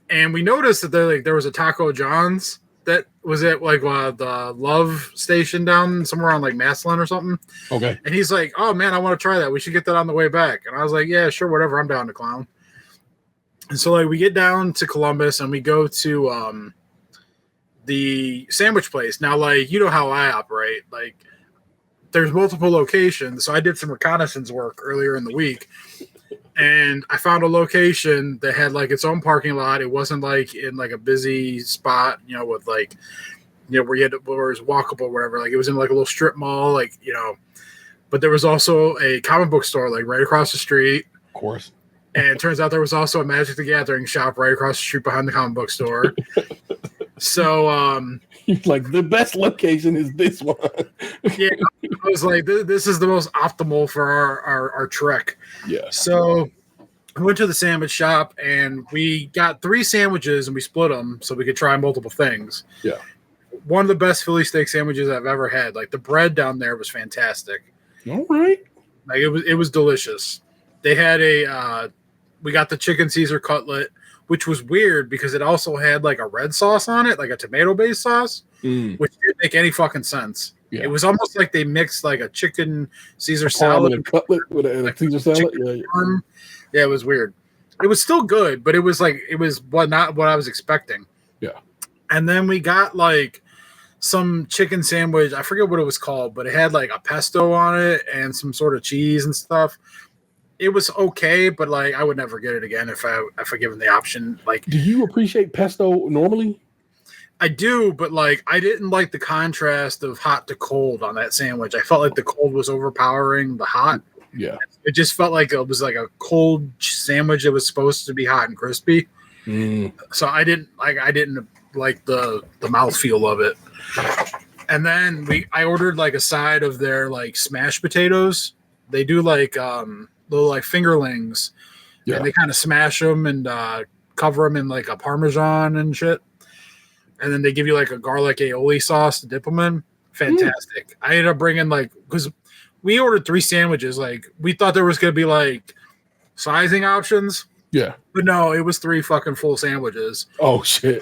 Speaker 3: and we noticed that there was a Taco John's that was at like the Love station down somewhere on like Maslin or something.
Speaker 2: Okay.
Speaker 3: And he's like, oh man, I want to try that. We should get that on the way back. And I was like, yeah, sure, whatever. I'm down to clown. And so like we get down to Columbus and we go to the sandwich place. Now, like, you know how I operate. Like, there's multiple locations. So I did some reconnaissance work earlier in the week, and I found a location that had like its own parking lot. It wasn't like in like a busy spot, with like, where it was walkable or whatever. Like it was in like a little strip mall, like, but there was also a comic book store like right across the street.
Speaker 2: Of course.
Speaker 3: And it turns out there was also a Magic the Gathering shop right across the street behind the comic book store. So,
Speaker 2: like the best location is this one.
Speaker 3: Yeah, I was like, this is the most optimal for our trek.
Speaker 2: Yeah.
Speaker 3: So I went to the sandwich shop and we got 3 sandwiches and we split them so we could try multiple things.
Speaker 2: Yeah.
Speaker 3: One of the best Philly steak sandwiches I've ever had. Like the bread down there was fantastic.
Speaker 2: All right.
Speaker 3: Like it was delicious. They had we got the chicken Caesar cutlet, which was weird because it also had like a red sauce on it, like a tomato-based sauce, which didn't make any fucking sense. Yeah. It was almost like they mixed like a chicken Caesar salad
Speaker 2: and a cutlet with a Caesar salad.
Speaker 3: Yeah, it was weird. It was still good, but it was not what I was expecting.
Speaker 2: Yeah.
Speaker 3: And then we got like some chicken sandwich. I forget what it was called, but it had like a pesto on it and some sort of cheese and stuff. It was okay, but like I would never get it again if I given the option. Like,
Speaker 2: do you appreciate pesto normally?
Speaker 3: I do, but like I didn't like the contrast of hot to cold on that sandwich. I felt like the cold was overpowering the hot.
Speaker 2: Yeah.
Speaker 3: It just felt like it was like a cold sandwich that was supposed to be hot and crispy. So I didn't like the mouthfeel of it. And then I ordered like a side of their like smashed potatoes. They do like little like fingerlings. Yeah. And they kind of smash them and cover them in like a Parmesan and shit. And then they give you like a garlic aioli sauce to dip them in. Fantastic. I ended up bringing like, because we ordered 3 sandwiches. Like we thought there was going to be like sizing options.
Speaker 2: Yeah.
Speaker 3: But no, it was 3 fucking full sandwiches.
Speaker 2: Oh shit.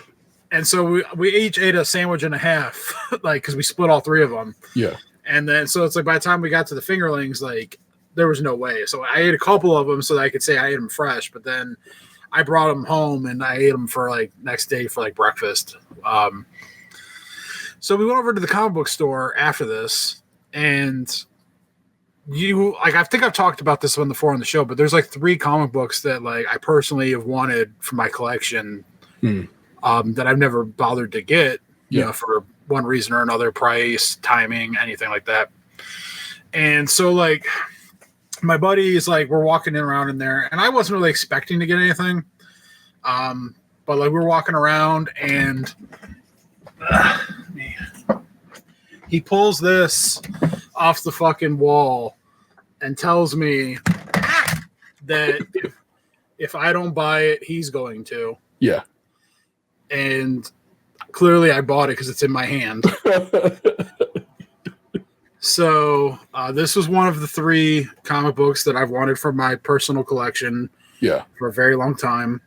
Speaker 3: And so we each ate a sandwich and a half, like, because we split all 3 of them.
Speaker 2: Yeah.
Speaker 3: And then, so it's like by the time we got to the fingerlings, like, there was no way. So I ate a couple of them so that I could say I ate them fresh. But then I brought them home and I ate them for like next day for like breakfast. So we went over to the comic book store after this, and I think I've talked about this one before on the show, but there's like 3 comic books that like I personally have wanted for my collection that I've never bothered to get, you know, for one reason or another, price, timing, anything like that. And so like my buddy is like, we're walking around in there, and I wasn't really expecting to get anything. But like we're walking around and he pulls this off the fucking wall and tells me that if I don't buy it, he's going to.
Speaker 2: Yeah.
Speaker 3: And clearly I bought it because it's in my hand. So this was one of the 3 comic books that I've wanted for my personal collection for a very long time.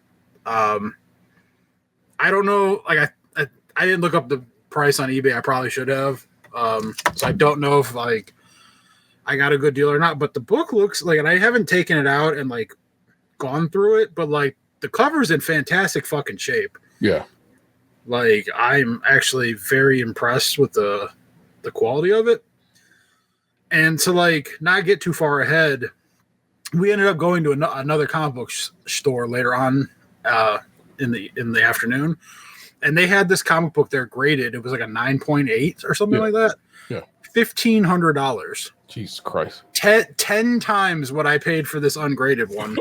Speaker 3: I don't know. Like I didn't look up the price on eBay. I probably should have. So I don't know if like I got a good deal or not, but the book looks like, and I haven't taken it out and like gone through it, but like the cover's in fantastic fucking shape.
Speaker 2: Yeah.
Speaker 3: Like I'm actually very impressed with the quality of it. And to like not get too far ahead, we ended up going to another comic book store later on in the afternoon, and they had this comic book there graded. It was like a 9.8 or something like that.
Speaker 2: Yeah.
Speaker 3: $1,500.
Speaker 2: Jesus Christ.
Speaker 3: 10 times what I paid for this ungraded one.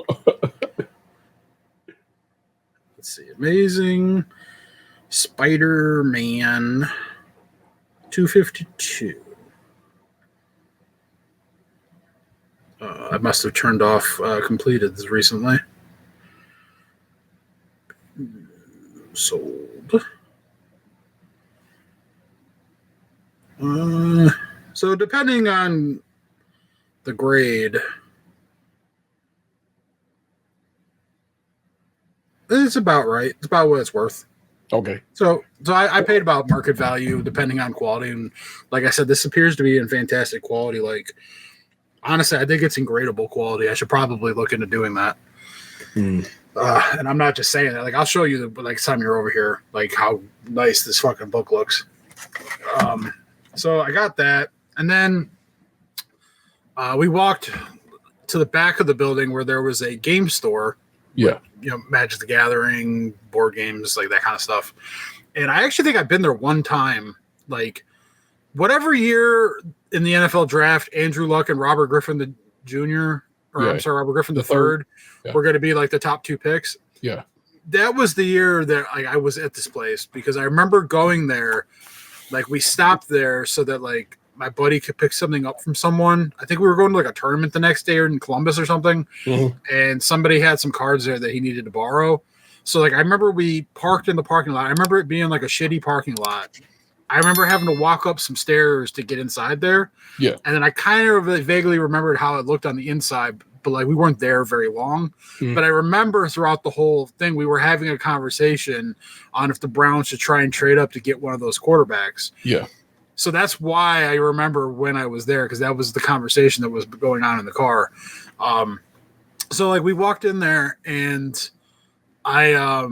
Speaker 3: Let's see. Amazing Spider-Man 252. I must have turned off completed recently. Sold. So depending on the grade, it's about right. It's about what it's worth.
Speaker 2: Okay.
Speaker 3: So I paid about market value depending on quality, and like I said, this appears to be in fantastic quality. Like honestly, I think it's in gradable quality. I should probably look into doing that. And I'm not just saying that. Like I'll show you the next time you're over here, like how nice this fucking book looks. So I got that, and then we walked to the back of the building where there was a game store.
Speaker 2: Yeah.
Speaker 3: You know, Magic the Gathering, board games, like that kind of stuff. And I actually think I've been there one time. Like, whatever year in the NFL draft, Andrew Luck and Robert Griffin the Jr., Robert Griffin the third, were going to be like the top 2 picks.
Speaker 2: Yeah.
Speaker 3: That was the year that I was at this place, because I remember going there. Like, we stopped there so that like my buddy could pick something up from someone. I think we were going to like a tournament the next day or in Columbus or something, and somebody had some cards there that he needed to borrow. So like I remember we parked in the parking lot. I remember it being like a shitty parking lot. I remember having to walk up some stairs to get inside there.
Speaker 2: Yeah.
Speaker 3: And then I kind of vaguely remembered how it looked on the inside, but like we weren't there very long. But I remember throughout the whole thing, we were having a conversation on if the Browns should try and trade up to get one of those quarterbacks.
Speaker 2: Yeah.
Speaker 3: So that's why I remember when I was there, because that was the conversation that was going on in the car. So like we walked in there, and I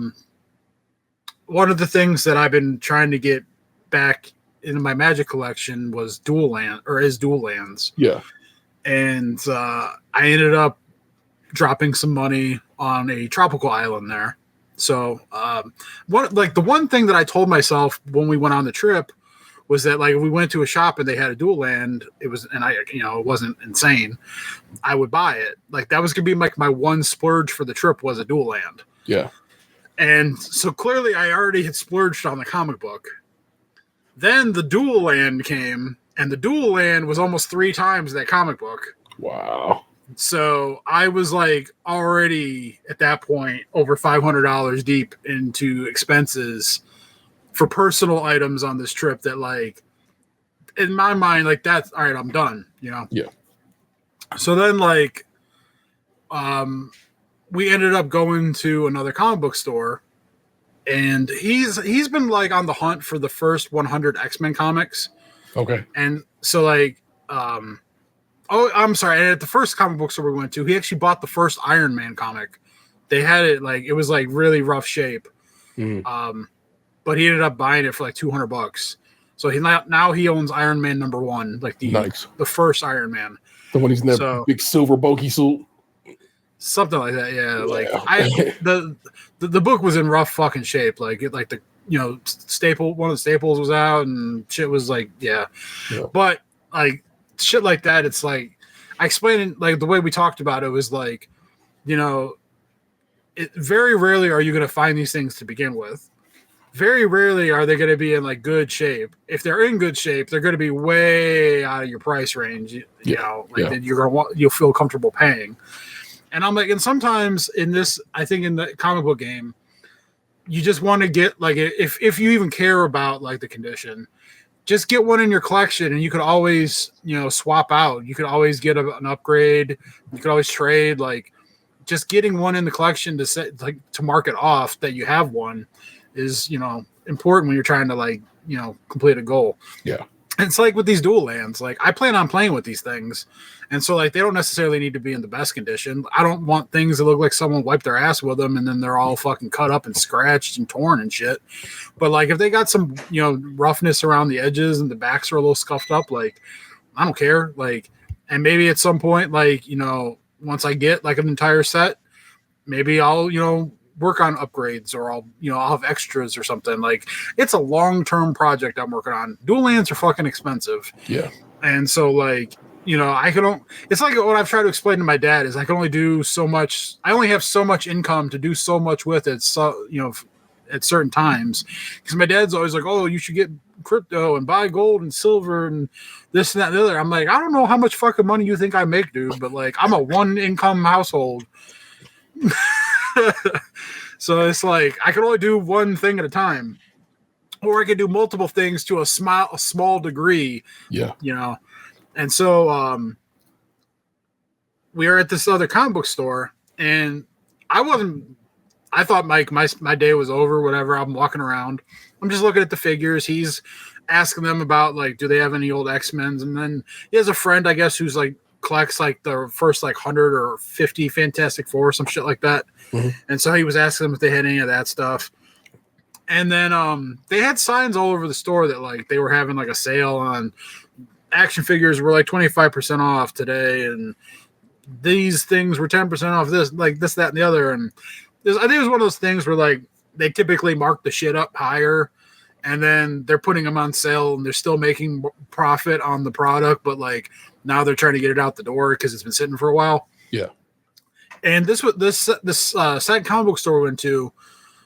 Speaker 3: one of the things that I've been trying to get back into my Magic collection was dual lands.
Speaker 2: Yeah.
Speaker 3: And I ended up dropping some money on a tropical island there. So the one thing that I told myself when we went on the trip was that like if we went to a shop and they had a dual land, it wasn't insane, I would buy it. Like that was gonna be like my one splurge for the trip was a dual land.
Speaker 2: Yeah.
Speaker 3: And so clearly I already had splurged on the comic book. Then the dual land came, and the dual land was almost 3 times that comic book.
Speaker 2: Wow.
Speaker 3: So I was like already at that point over $500 deep into expenses for personal items on this trip that like in my mind, like that's all right, I'm done, you know?
Speaker 2: Yeah.
Speaker 3: So then like we ended up going to another comic book store, and he's been like on the hunt for the first 100 X-Men comics.
Speaker 2: Okay.
Speaker 3: And so like I'm sorry, at the first comic book store we went to, he actually bought the first Iron Man comic. They had it like it was like really rough shape. But he ended up buying it for like $200. So now he owns Iron Man #1, like the first Iron Man.
Speaker 2: The one he's in that big silver bulky suit.
Speaker 3: Something like that, yeah. Like the book was in rough fucking shape. Like one of the staples was out and shit was like, yeah. But like shit like that, it's like I explained it, like the way we talked about it was like, very rarely are you going to find these things to begin with. Very rarely are they going to be in like good shape. If they're in good shape, they're going to be way out of your price range. That you'll feel comfortable paying. And I'm like, and sometimes in this, I think in the comic book game, you just want to get like if you even care about like the condition, just get one in your collection, and you could always swap out. You could always get an upgrade. You could always trade. Like just getting one in the collection to mark it off that you have one is important when you're trying to complete a goal.
Speaker 2: Yeah.
Speaker 3: And it's like with these dual lands, like I plan on playing with these things. And so like they don't necessarily need to be in the best condition. I don't want things that look like someone wiped their ass with them and then they're all fucking cut up and scratched and torn and shit. But like if they got some, roughness around the edges and the backs are a little scuffed up, like I don't care. Like, and maybe at some point, like, once I get like an entire set, maybe I'll, work on upgrades, or I'll have extras or something. Like it's a long-term project I'm working on. Dual lands are fucking expensive.
Speaker 2: Yeah.
Speaker 3: And so like, it's like what I've tried to explain to my dad is I can only do so much. I only have so much income to do so much with it. So, at certain times, because my dad's always like, oh, you should get crypto and buy gold and silver and this and that and the other. I'm like, I don't know how much fucking money you think I make, dude, but like I'm a one income household. So it's like I can only do one thing at a time, or I could do multiple things to a small degree.
Speaker 2: Yeah.
Speaker 3: And so we are at this other comic book store, and I thought my day was over, whatever. I'm walking around. I'm just looking at the figures. He's asking them about like, do they have any old X-Men's? And then he has a friend, I guess, who's like collects like the first like 100 or 50 Fantastic Four, some shit like that. And so he was asking them if they had any of that stuff. And then they had signs all over the store that like they were having like a sale on action figures were like 25% off today, and these things were 10% off this, that, and the other. And I think it was one of those things where like they typically mark the shit up higher, and then they're putting them on sale, and they're still making profit on the product, but like now they're trying to get it out the door because it's been sitting for a while.
Speaker 2: Yeah.
Speaker 3: And this second comic book store we went to,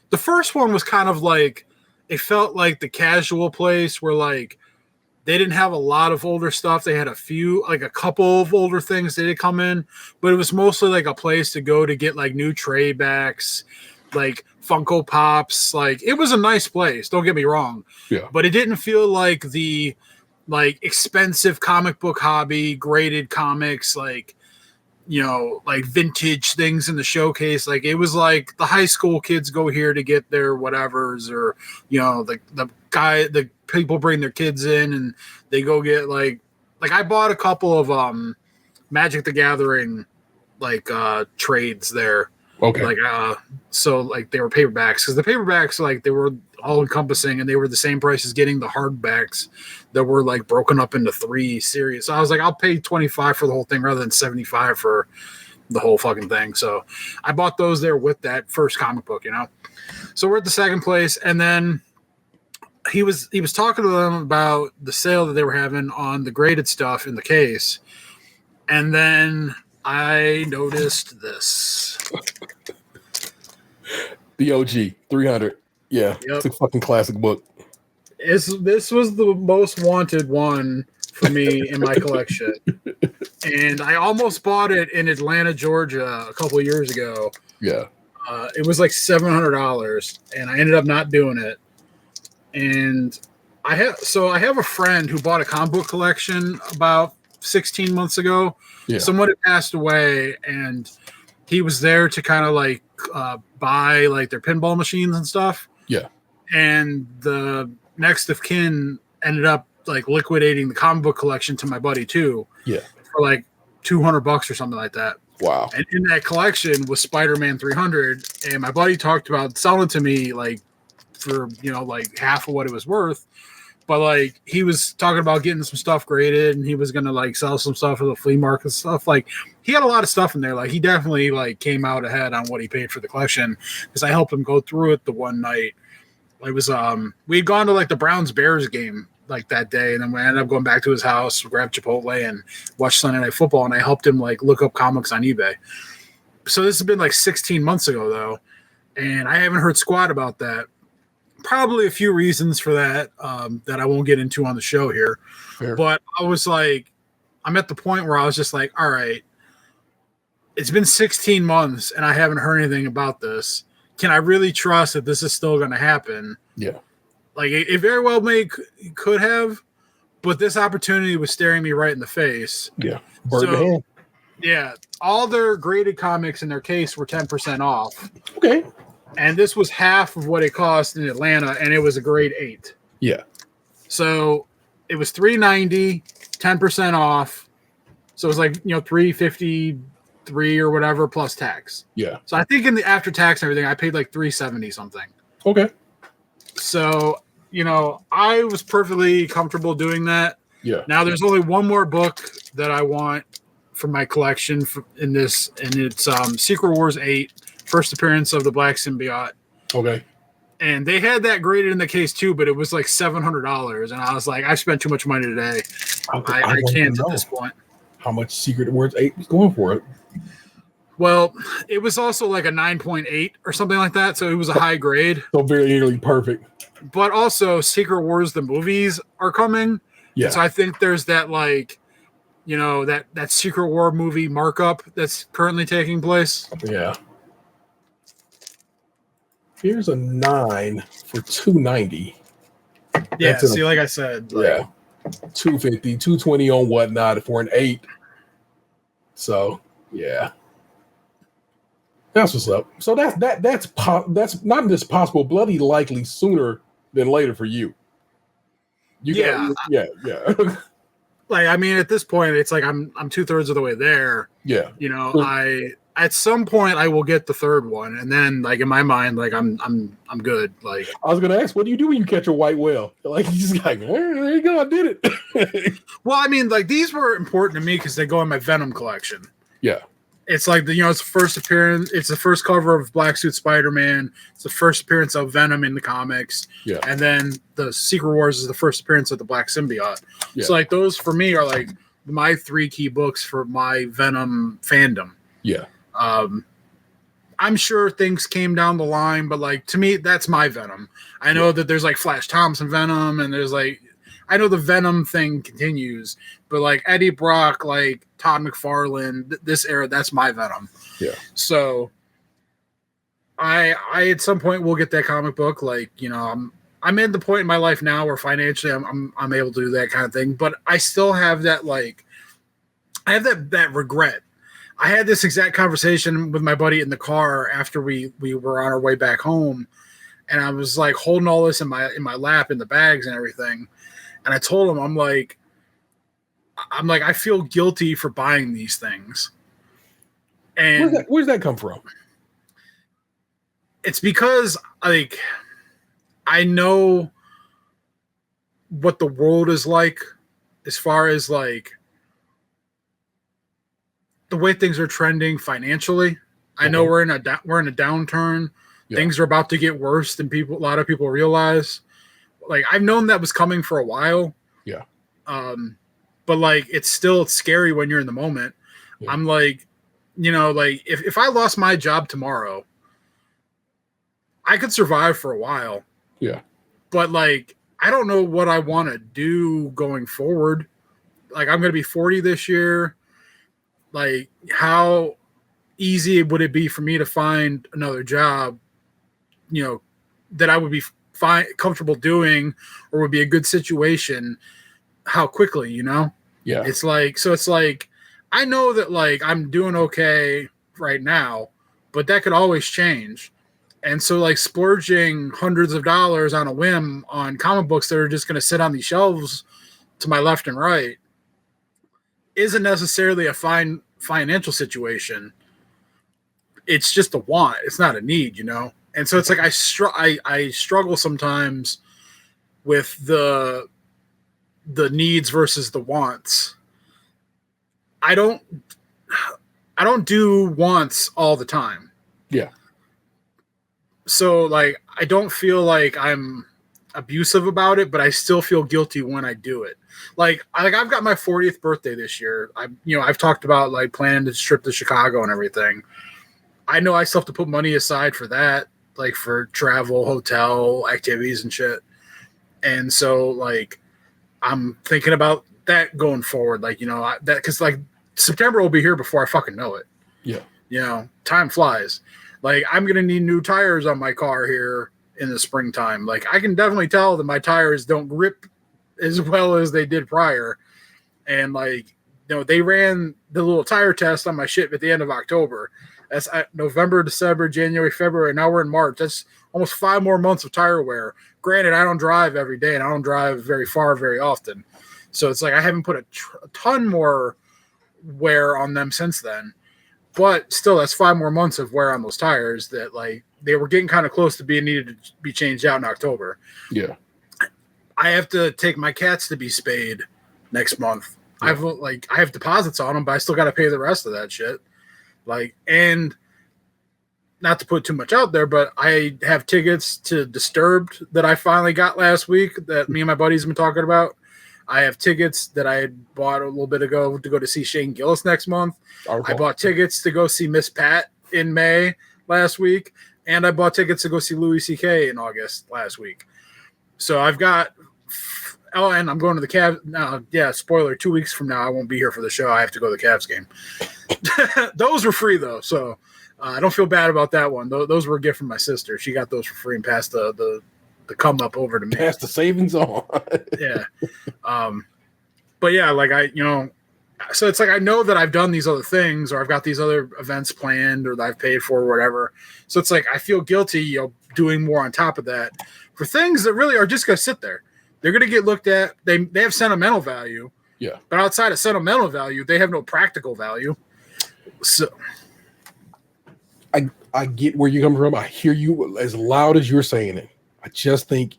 Speaker 3: the first one was kind of like, it felt like the casual place where like They didn't have a lot of older stuff. They had a couple of older things that did come in, but it was mostly like a place to go to get like new tray backs, like Funko Pops. Like it was a nice place. Don't get me wrong.
Speaker 2: Yeah.
Speaker 3: But it didn't feel like the like expensive comic book hobby, graded comics, like, you know, like vintage things in the showcase. Like it was like the high school kids go here to get their whatevers, or, you know, the people bring their kids in and they go get like I bought a couple of Magic the Gathering like trades there.
Speaker 2: Okay.
Speaker 3: Like so like they were paperbacks, because the paperbacks, like, they were all encompassing and they were the same price as getting the hardbacks that were like broken up into 3 series. So I was like, I'll pay $25 for the whole thing rather than $75 for the whole fucking thing. So I bought those there with that first comic book, you know. So we're at the second place, and then he was talking to them about the sale that they were having on the graded stuff in the case, and then I noticed this.
Speaker 2: The OG 300. Yeah,
Speaker 3: Yep.
Speaker 2: It's a fucking classic book.
Speaker 3: This was the most wanted one for me in my collection. And I almost bought it in Atlanta, Georgia a couple of years ago.
Speaker 2: Yeah.
Speaker 3: It was like $700, and I ended up not doing it. And I have a friend who bought a comic book collection about 16 months ago.
Speaker 2: Yeah.
Speaker 3: Someone had passed away, and he was there to kind of like buy like their pinball machines and stuff.
Speaker 2: Yeah.
Speaker 3: And the next of kin ended up like liquidating the comic book collection to my buddy too.
Speaker 2: Yeah.
Speaker 3: For like $200 or something like that.
Speaker 2: Wow.
Speaker 3: And in that collection was Spider-Man 300, and my buddy talked about selling it to me like for, you know, like half of what it was worth. But like he was talking about getting some stuff graded, and he was gonna like sell some stuff at the flea market stuff. Like he had a lot of stuff in there. Like he definitely like came out ahead on what he paid for the collection, because I helped him go through it the one night. It was we'd gone to like the Browns Bears game like that day, and then we ended up going back to his house, grabbed Chipotle, and watched Sunday Night Football, and I helped him like look up comics on eBay. So this has been like 16 months ago though, and I haven't heard squat about that. Probably a few reasons for that that I won't get into on the show here.
Speaker 2: Fair.
Speaker 3: But I was like, I'm at the point where I was just like, all right, it's been 16 months and I haven't heard anything about this. Can I really trust that this is still going to happen?
Speaker 2: Yeah.
Speaker 3: Like it very well could have, but this opportunity was staring me right in the face.
Speaker 2: Yeah. Bird in the hand.
Speaker 3: Yeah, all their graded comics in their case were 10% off.
Speaker 2: Okay.
Speaker 3: And this was half of what it cost in Atlanta, and it was a grade 8.
Speaker 2: Yeah.
Speaker 3: So it was $390, 10% off. So it was like, you know, $353 or whatever plus tax.
Speaker 2: Yeah.
Speaker 3: So I think in the after tax and everything, I paid like $370 something.
Speaker 2: Okay.
Speaker 3: So, you know, I was perfectly comfortable doing that.
Speaker 2: Yeah.
Speaker 3: Now there's only one more book that I want for my collection in this, and it's Secret Wars 8. First appearance of the Black Symbiote.
Speaker 2: Okay.
Speaker 3: And they had that graded in the case too, but it was like $700. And I was like, I spent too much money today. I can't at this point.
Speaker 2: How much Secret Wars 8 was going for it?
Speaker 3: Well, it was also like a 9.8 or something like that. So it was a high grade.
Speaker 2: So very nearly perfect.
Speaker 3: But also Secret Wars, the movies are coming.
Speaker 2: Yeah.
Speaker 3: So I think there's that like, you know, that Secret War movie markup that's currently taking place.
Speaker 2: Yeah. Here's a 9 for $290.
Speaker 3: Yeah, see, like I said. Like,
Speaker 2: yeah. $250, $220 on whatnot for an 8. So, yeah. That's what's up. So that's not just possible, bloody likely sooner than later for you. Yeah.
Speaker 3: Like, I mean, at this point, it's like I'm 2/3 of the way there.
Speaker 2: Yeah.
Speaker 3: You know, at some point I will get the third one, and then like in my mind, like I'm good. Like
Speaker 2: I was gonna ask, what do you do when you catch a white whale? Like you just like, there you go, I did it.
Speaker 3: Well, I mean, like these were important to me because they go in my Venom collection.
Speaker 2: Yeah.
Speaker 3: It's like it's the first appearance. It's the first cover of Black Suit Spider-Man. It's the first appearance of Venom in the comics.
Speaker 2: Yeah.
Speaker 3: And then the Secret Wars is the first appearance of the Black Symbiote.
Speaker 2: Yeah.
Speaker 3: So like those for me are like my 3 key books for my Venom fandom.
Speaker 2: Yeah.
Speaker 3: I'm sure things came down the line, but like to me, that's my Venom. I know that there's like Flash Thompson Venom, and there's like I know the Venom thing continues, but like Eddie Brock, like Todd McFarlane, this era, that's my Venom.
Speaker 2: Yeah.
Speaker 3: So I at some point will get that comic book. Like, you know, I'm at the point in my life now where financially I'm able to do that kind of thing, but I still have that, like, I have that regret. I had this exact conversation with my buddy in the car after we were on our way back home, and I was like holding all this in my lap in the bags and everything, and I told him I'm like I feel guilty for buying these things. And
Speaker 2: where's that come from?
Speaker 3: It's because like I know what the world is like as far as like the way things are trending financially. I know we're in a downturn. Yeah. Things are about to get worse than a lot of people realize. Like, I've known that was coming for a while.
Speaker 2: Yeah.
Speaker 3: But like it's scary when you're in the moment. Yeah. I'm like, you know, like if I lost my job tomorrow, I could survive for a while.
Speaker 2: Yeah.
Speaker 3: But like I don't know what I want to do going forward. Like, I'm going to be 40 this year. Like, how easy would it be for me to find another job, you know, that I would be comfortable doing or would be a good situation? How quickly, you know?
Speaker 2: Yeah.
Speaker 3: It's like, I know that like I'm doing okay right now, but that could always change. And so like splurging hundreds of dollars on a whim on comic books that are just going to sit on these shelves to my left and right isn't necessarily a fine financial situation. It's just a want. It's not a need, you know? And so it's like I struggle sometimes with the needs versus the wants. I don't do wants all the time.
Speaker 2: Yeah.
Speaker 3: So like I don't feel like I'm abusive about it, but I still feel guilty when I do it. Like I've got my 40th birthday this year. I've talked about like planning to trip to Chicago and everything. I know I still have to put money aside for that, like for travel, hotel, activities and shit. And so like I'm thinking about that going forward. Like, you know, that because like September will be here before I fucking know it.
Speaker 2: Yeah.
Speaker 3: You know, time flies. Like I'm going to need new tires on my car here in the springtime. Like I can definitely tell that my tires don't grip as well as they did prior. And like, you know, they ran the little tire test on my shit at the end of October. That's November, December, January, February. Now we're in March. That's almost 5 more months of tire wear. Granted, I don't drive every day and I don't drive very far very often. So it's like I haven't put a ton more wear on them since then. But still, that's 5 more months of wear on those tires that like they were getting kind of close to being needed to be changed out in October.
Speaker 2: Yeah.
Speaker 3: I have to take my cats to be spayed next month. Yeah. I have deposits on them, but I still got to pay the rest of that shit. Like, and not to put too much out there, but I have tickets to Disturbed that I finally got last week that me and my buddies have been talking about. I have tickets that I had bought a little bit ago to go to see Shane Gillis next month. Okay. I bought tickets to go see Miss Pat in May last week, and I bought tickets to go see Louis C.K. in August last week. So I've got – oh, and I'm going to the Cavs – no, yeah, spoiler, 2 weeks from now I won't be here for the show. I have to go to the Cavs game. Those were free, though, so I don't feel bad about that one. Those were a gift from my sister. She got those for free and passed the come up over to me.
Speaker 2: Pass the savings on.
Speaker 3: Yeah. But yeah, like so it's like I know that I've done these other things or I've got these other events planned or that I've paid for or whatever. So it's like I feel guilty, you know, doing more on top of that for things that really are just going to sit there. They're going to get looked at. They have sentimental value.
Speaker 2: Yeah. But
Speaker 3: outside of sentimental value, they have no practical value. So
Speaker 2: I get where you're coming from. I hear you as loud as you're saying it. I just think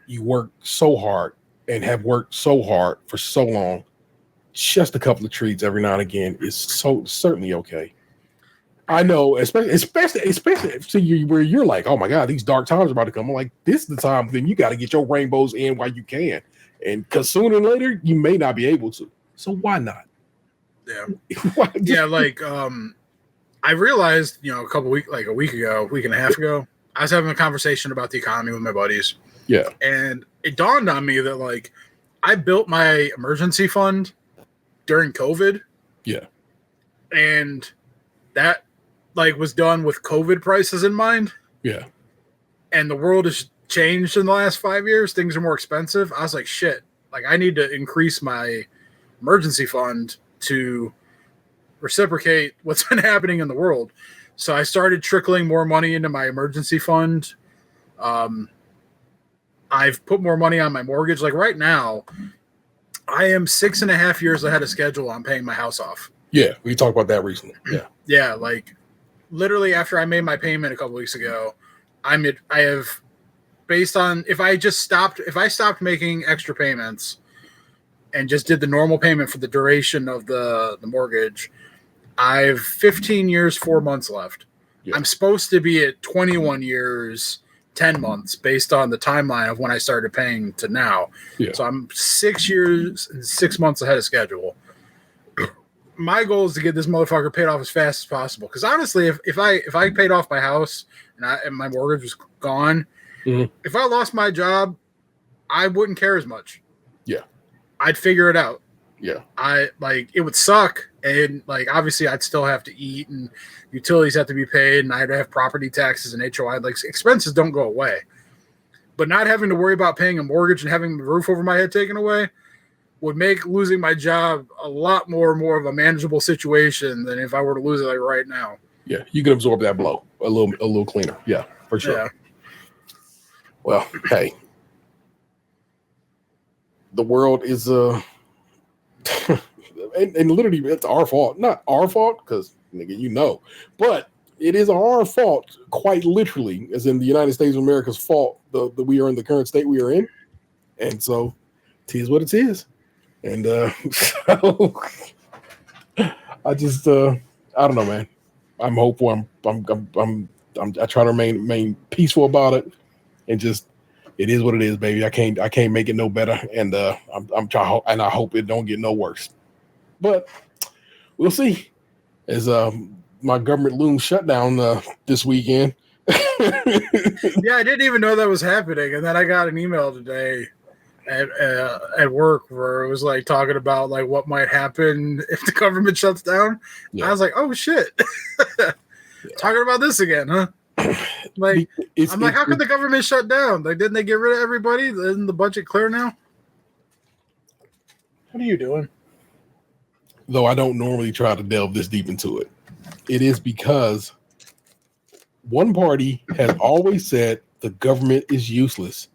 Speaker 2: you work so hard and have worked so hard for so long. Just a couple of treats every now and again is so certainly okay. I know, especially to you where you're like, oh my God, these dark times are about to come. I'm like, this is the time. Then you got to get your rainbows in while you can, and because sooner or later you may not be able to. So why not?
Speaker 3: Yeah, yeah. Like, I realized, you know, a week and a half ago, I was having a conversation about the economy with my buddies.
Speaker 2: Yeah.
Speaker 3: And it dawned on me that, like, I built my emergency fund during COVID.
Speaker 2: Yeah.
Speaker 3: And that like was done with COVID prices in mind.
Speaker 2: Yeah.
Speaker 3: And the world has changed in the last 5 years. Things are more expensive. I was like, shit, like I need to increase my emergency fund to reciprocate what's been happening in the world. So I started trickling more money into my emergency fund. I've put more money on my mortgage. Like right now, I am 6.5 years ahead of schedule on paying my house off.
Speaker 2: Yeah, we talked about that recently. Yeah.
Speaker 3: Yeah, like literally after I made my payment a couple weeks ago, I have based on if I stopped making extra payments and just did the normal payment for the duration of the mortgage, I've 15 years, 4 months left. Yeah. I'm supposed to be at 21 years, 10 months based on the timeline of when I started paying to now. Yeah. So I'm 6 years and 6 months ahead of schedule. My goal is to get this motherfucker paid off as fast as possible. Because honestly, if I paid off my house and my mortgage was gone, if I lost my job, I wouldn't care as much.
Speaker 2: Yeah.
Speaker 3: I'd figure it out.
Speaker 2: Yeah.
Speaker 3: It would suck. And like, obviously I'd still have to eat and utilities have to be paid and I'd have property taxes and HOI. Like expenses don't go away, but not having to worry about paying a mortgage and having the roof over my head taken away would make losing my job a lot more of a manageable situation than if I were to lose it like right now.
Speaker 2: Yeah. You can absorb that blow a little cleaner. Yeah, for sure. Yeah. Well, hey, the world is, and literally it's our fault. Not our fault because nigga, but it is our fault quite literally, as in the United States of America's fault that we are in the current state we are in. And so it is what it is. And so I just I don't know, man. I'm hopeful. I try to remain peaceful about it, and just it is what it is, baby. I can't make it no better, and I'm trying, and I hope it don't get no worse. But we'll see. As my government looms shutdown this weekend.
Speaker 3: Yeah, I didn't even know that was happening, and then I got an email today at work where it was like talking about like what might happen if the government shuts down. Yeah. I was like, oh shit. Yeah. Talking about this again, huh? Like I'm like, how could the government shut down? Like, didn't they get rid of everybody? Isn't the budget clear now? What are you doing?
Speaker 2: Though I don't normally try to delve this deep into it. It is because one party has always said the government is useless,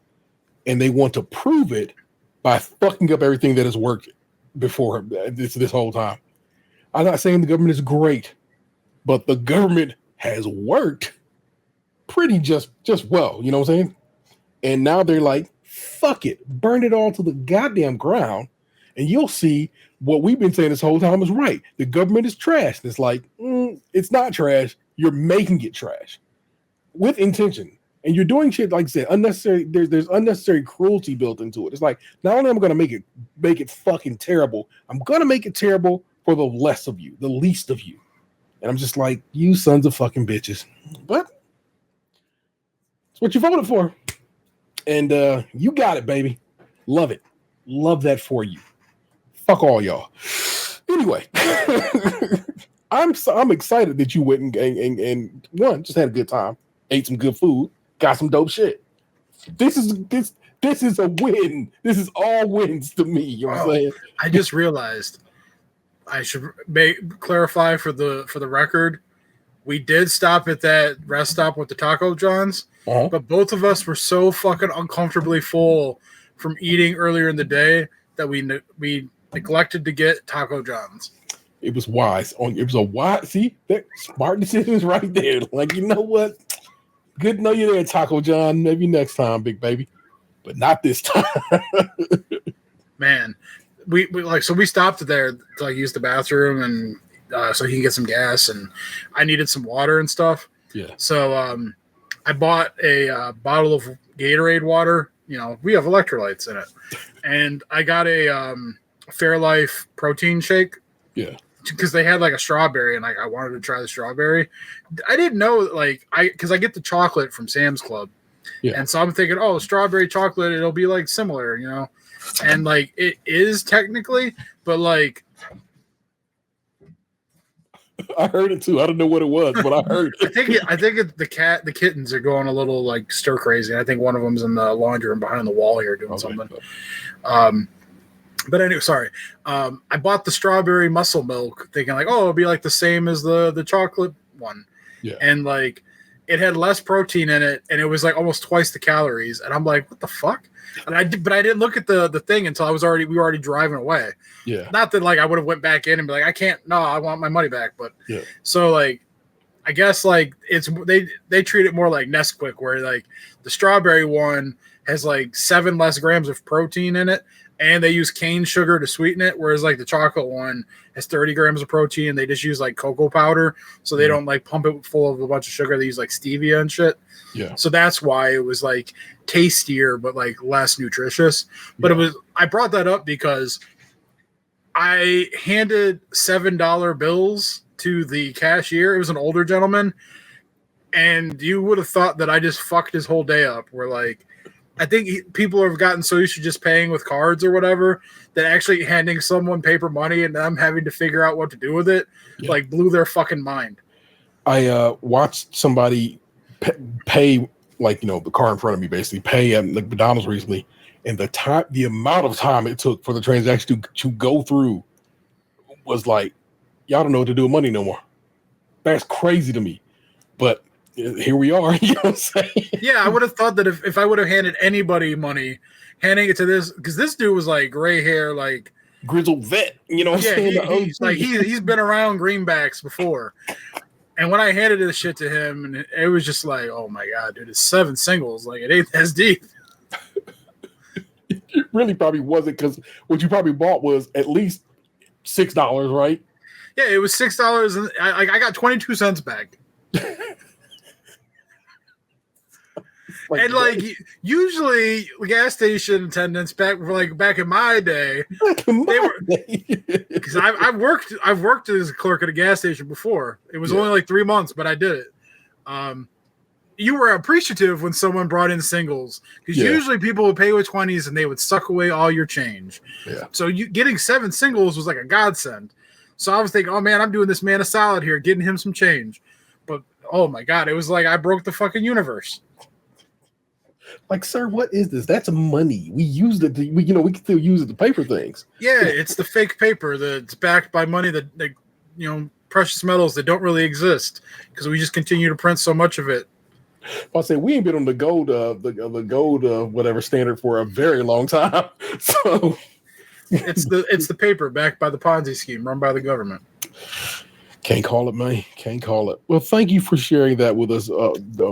Speaker 2: and they want to prove it by fucking up everything that has worked before this whole time. I'm not saying the government is great, but the government has worked pretty just well, you know what I'm saying? And now they're like, fuck it, burn it all to the goddamn ground, and you'll see what we've been saying this whole time is right. The government is trash. And it's like, it's not trash. You're making it trash with intention. And you're doing shit, like I said, unnecessary. There's unnecessary cruelty built into it. It's like, not only am I going to make it fucking terrible, I'm going to make it terrible for the less of you, the least of you. And I'm just like, you sons of fucking bitches. But it's what you voted for. And you got it, baby. Love it. Love that for you. Fuck all y'all. Anyway, I'm excited that you went and one, just had a good time, ate some good food, got some dope shit. This is a win. This is all wins to me. You know what I'm saying?
Speaker 3: I just realized I should clarify for the record. We did stop at that rest stop with the Taco Johns, but both of us were so fucking uncomfortably full from eating earlier in the day that we neglected to get Taco Johns.
Speaker 2: It was wise. It was a wise. See, that smart decisions right there. Like, you know what? Good to know you're there, Taco John. Maybe next time, big baby, but not this time.
Speaker 3: Man, we stopped there to like use the bathroom and so he can get some gas, and I needed some water and stuff.
Speaker 2: Yeah.
Speaker 3: So I bought a bottle of Gatorade water. You know, we have electrolytes in it, and I got a Fairlife protein shake.
Speaker 2: Yeah.
Speaker 3: Because they had like a strawberry, and like I wanted to try the strawberry. I didn't know because I get the chocolate from Sam's Club,
Speaker 2: Yeah.
Speaker 3: And so I'm thinking, oh, strawberry chocolate, it'll be like similar, and like it is technically, but like
Speaker 2: I heard it too. I don't know what it was, but I heard it.
Speaker 3: I think the kittens are going a little like stir crazy. I think one of them's in the laundry room behind the wall here doing something. But anyway, sorry. I bought the strawberry muscle milk thinking like, oh, it'll be like the same as the chocolate one.
Speaker 2: Yeah.
Speaker 3: And like it had less protein in it and it was like almost twice the calories. And I'm like, what the fuck? And I didn't look at the thing until we were already driving away.
Speaker 2: Yeah.
Speaker 3: Not that like I would have went back in and be like, I want my money back. But
Speaker 2: yeah.
Speaker 3: So like I guess like they treat it more like Nesquik, where like the strawberry one has like 7 less grams of protein in it, and they use cane sugar to sweeten it, whereas like the chocolate one has 30 grams of protein, and they just use like cocoa powder, so they don't like pump it full of a bunch of sugar. They use like stevia and shit.
Speaker 2: Yeah.
Speaker 3: So that's why it was like tastier but like less nutritious. But I brought that up because I handed $7 bills to the cashier. It was an older gentleman, and you would have thought that I just fucked his whole day up. Where like, I think people have gotten so used to just paying with cards or whatever that actually handing someone paper money and them having to figure out what to do with it, like blew their fucking mind.
Speaker 2: I watched somebody pay like, the car in front of me basically pay at McDonald's recently, and the amount of time it took for the transaction to go through was like, y'all don't know what to do with money no more. That's crazy to me. But here we are. You know what I'm saying? Yeah,
Speaker 3: I would have thought that if I would have handed anybody money, handing it to this, because this dude was like gray hair, like
Speaker 2: grizzled vet. You know what I'm saying?
Speaker 3: He's been around greenbacks before. And when I handed this shit to him, and it was just like, oh my God, dude, it's 7 singles. Like, it ain't as deep.
Speaker 2: It really probably wasn't, because what you probably bought was at least $6, right?
Speaker 3: Yeah, it was $6, and I got 22 cents back. And like usually gas station attendants back in my day, they were, because I've worked as a clerk at a gas station before. It was only like 3 months, but I did it. You were appreciative when someone brought in singles, because usually people would pay with 20s and they would suck away all your change.
Speaker 2: Yeah.
Speaker 3: So getting 7 singles was like a godsend. So I was thinking, oh man, I'm doing this man a solid here, getting him some change. But oh my God, it was like I broke the fucking universe.
Speaker 2: Like, sir, what is this? That's money. We used it. We can still use it to pay for things.
Speaker 3: Yeah, it's the fake paper that's backed by money that precious metals that don't really exist, because we just continue to print so much of it.
Speaker 2: I'll say we ain't been on the gold whatever standard for a very long time. So
Speaker 3: it's the paper backed by the Ponzi scheme run by the government.
Speaker 2: Can't call it, man. Can't call it. Well, thank you for sharing that with us,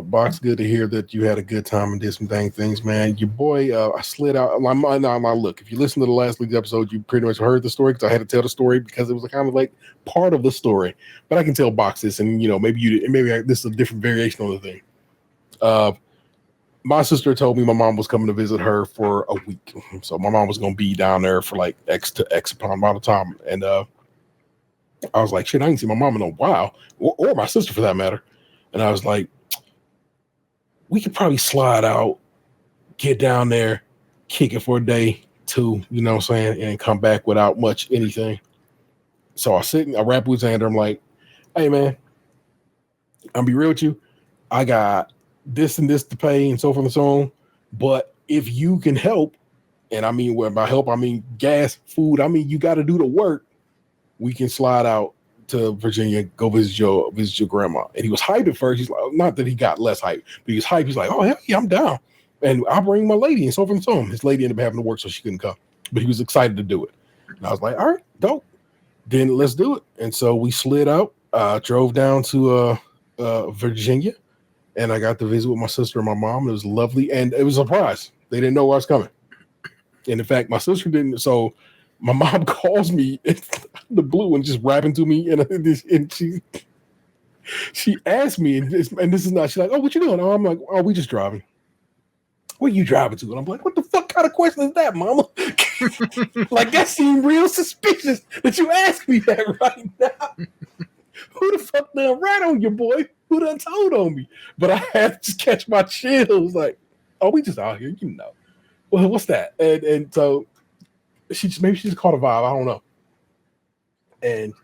Speaker 2: Box. Good to hear that you had a good time and did some things, man. Your boy, I slid out. Now, look, if you listen to the last week's episode, you pretty much heard the story, because I had to tell the story because it was kind of like part of the story. But I can tell Box this, and maybe this is a different variation on the thing. My sister told me my mom was coming to visit her for a week, so my mom was going to be down there for like X amount of time, and I was like, shit, I ain't seen my mom in a while, or my sister for that matter. And I was like, we could probably slide out, get down there, kick it for a day, 2, you know what I'm saying, and come back without much anything. So I wrap boots under. I'm like, hey, man, I'll be real with you. I got this and this to pay and so forth and so on. But if you can help, and I mean, by help, I mean gas, food, I mean, you got to do the work. We can slide out to Virginia, go visit your grandma. And he was hyped at first. He's like, not that he got less hype, but he was hyped. He's like, oh, hell yeah, I'm down. And I'll bring my lady and so forth and so on. His lady ended up having to work, so she couldn't come. But he was excited to do it. And I was like, all right, dope. Then let's do it. And so we slid out, drove down to Virginia, and I got to visit with my sister and my mom. It was lovely. And it was a surprise. They didn't know I was coming. And in fact, my sister didn't. So my mom calls me in the blue and just rapping to me, and she asked me, and this is not. She's like, "Oh, what you doing?" Oh, I'm like, "Oh, we just driving." Where you driving to? And I'm like, "What the fuck kind of question is that, Mama?" Like, that seemed real suspicious that you asked me that right now. Who the fuck done rat on your boy? Who done told on me? But I had to just catch my chill. It was like, Oh, we just out here, you know. Well, what's that? And so she just caught a vibe. I don't know. And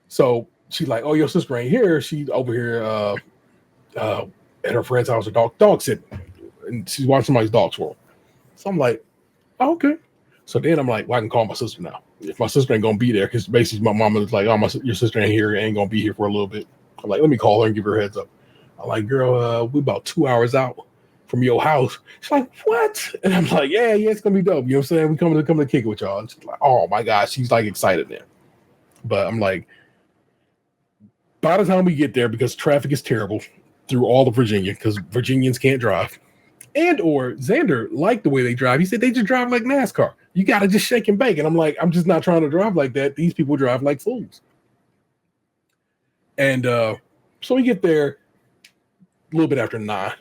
Speaker 2: so she's like, "Oh, your sister ain't here. She's over here at her friend's house, a dog sitting, and she's watching somebody's dogs for her." So I'm like, oh, "Okay." So then I'm like, "Well, I can call my sister now. If my sister ain't gonna be there, because basically my mama was like, oh, your sister ain't here, ain't gonna be here for a little bit." I'm like, "Let me call her and give her a heads up." I'm like, "Girl, we about 2 hours out from your house." She's like, "What?" And I'm like, yeah, it's gonna be dope. You know what I'm saying? We come to kick it with y'all. And she's like, "Oh my gosh," she's like excited now. But I'm like, by the time we get there, because traffic is terrible through all of Virginia, because Virginians can't drive, and or Xander liked the way they drive. He said they just drive like NASCAR. You got to just shake and bake. And I'm like, I'm just not trying to drive like that. These people drive like fools. And so we get there a little bit after 9.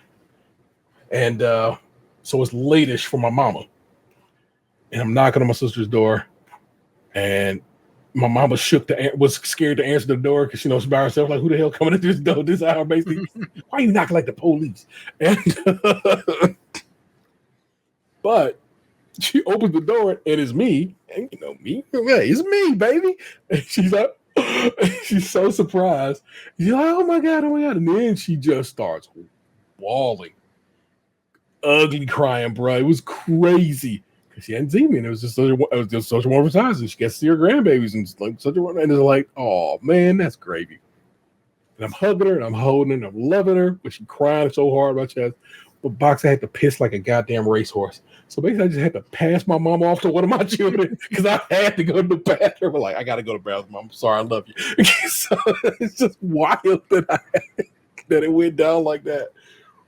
Speaker 2: And so it's late-ish for my mama. And I'm knocking on my sister's door. And my mama was scared to answer the door because she knows by herself, like, who the hell coming into this door this hour, basically? Why are you knocking like the police? And but she opens the door and it's me. And you know me. Hey, it's me, baby. And she's like, she's so surprised. She's like, oh my God. And then she just starts bawling. Ugly crying, bro. It was crazy. Because she hadn't seen me, and it was just such a wonderful time. So she gets to see her grandbabies, and like such a, and it's like, oh man, that's gravy. And I'm hugging her, and I'm holding her, and I'm loving her, but she crying so hard about chest. But Box, I had to piss like a goddamn racehorse. So basically, I just had to pass my mom off to one of my children because I had to go to the bathroom. Like, I got to go to the bathroom. I'm sorry, I love you. So it's just wild that it went down like that.